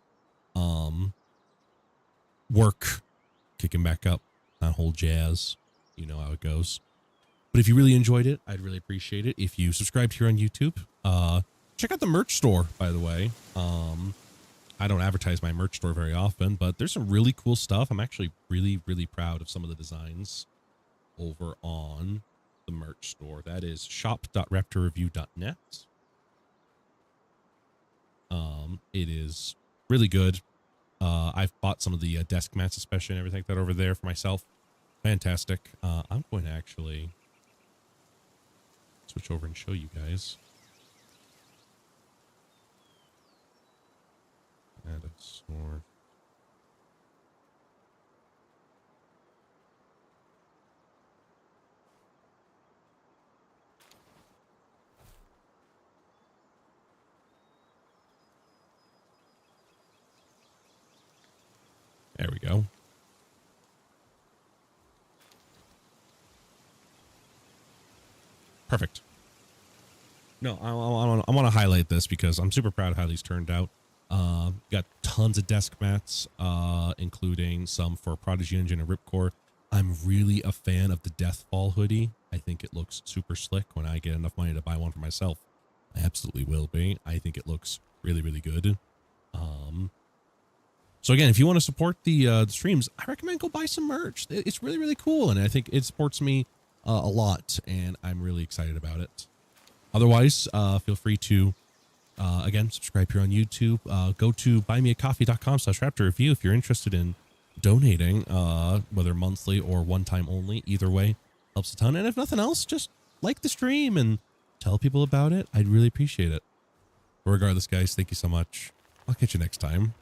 Work kicking back up, that whole jazz. You know how it goes. But if you really enjoyed it, I'd really appreciate it if you subscribed here on YouTube. Check out the merch store, by the way. I don't advertise my merch store very often, but there's some really cool stuff. I'm actually really, really proud of some of the designs over on the merch store. That is shop.raptorreview.net. It is really good. I've bought some of the desk mats, especially, and everything like that over there for myself. Fantastic. I'm going to actually switch over and show you guys. Add a sword. There we go. Perfect. No, I want to highlight this because I'm super proud of how these turned out. Got tons of desk mats, including some for Prodigy Engine and Ripcore. I'm really a fan of the Deathfall hoodie. I think it looks super slick. When I get enough money to buy one for myself, I absolutely will be. I think it looks really, really good. So again, if you want to support the streams, I recommend go buy some merch. It's really, really cool, and I think it supports me a lot, and I'm really excited about it. Otherwise, feel free to, again, subscribe here on YouTube. Go to buymeacoffee.com/raptorreview if you're interested in donating, whether monthly or one time only. Either way helps a ton. And if nothing else, just like the stream and tell people about it. I'd really appreciate it. But regardless, guys, thank you so much. I'll catch you next time.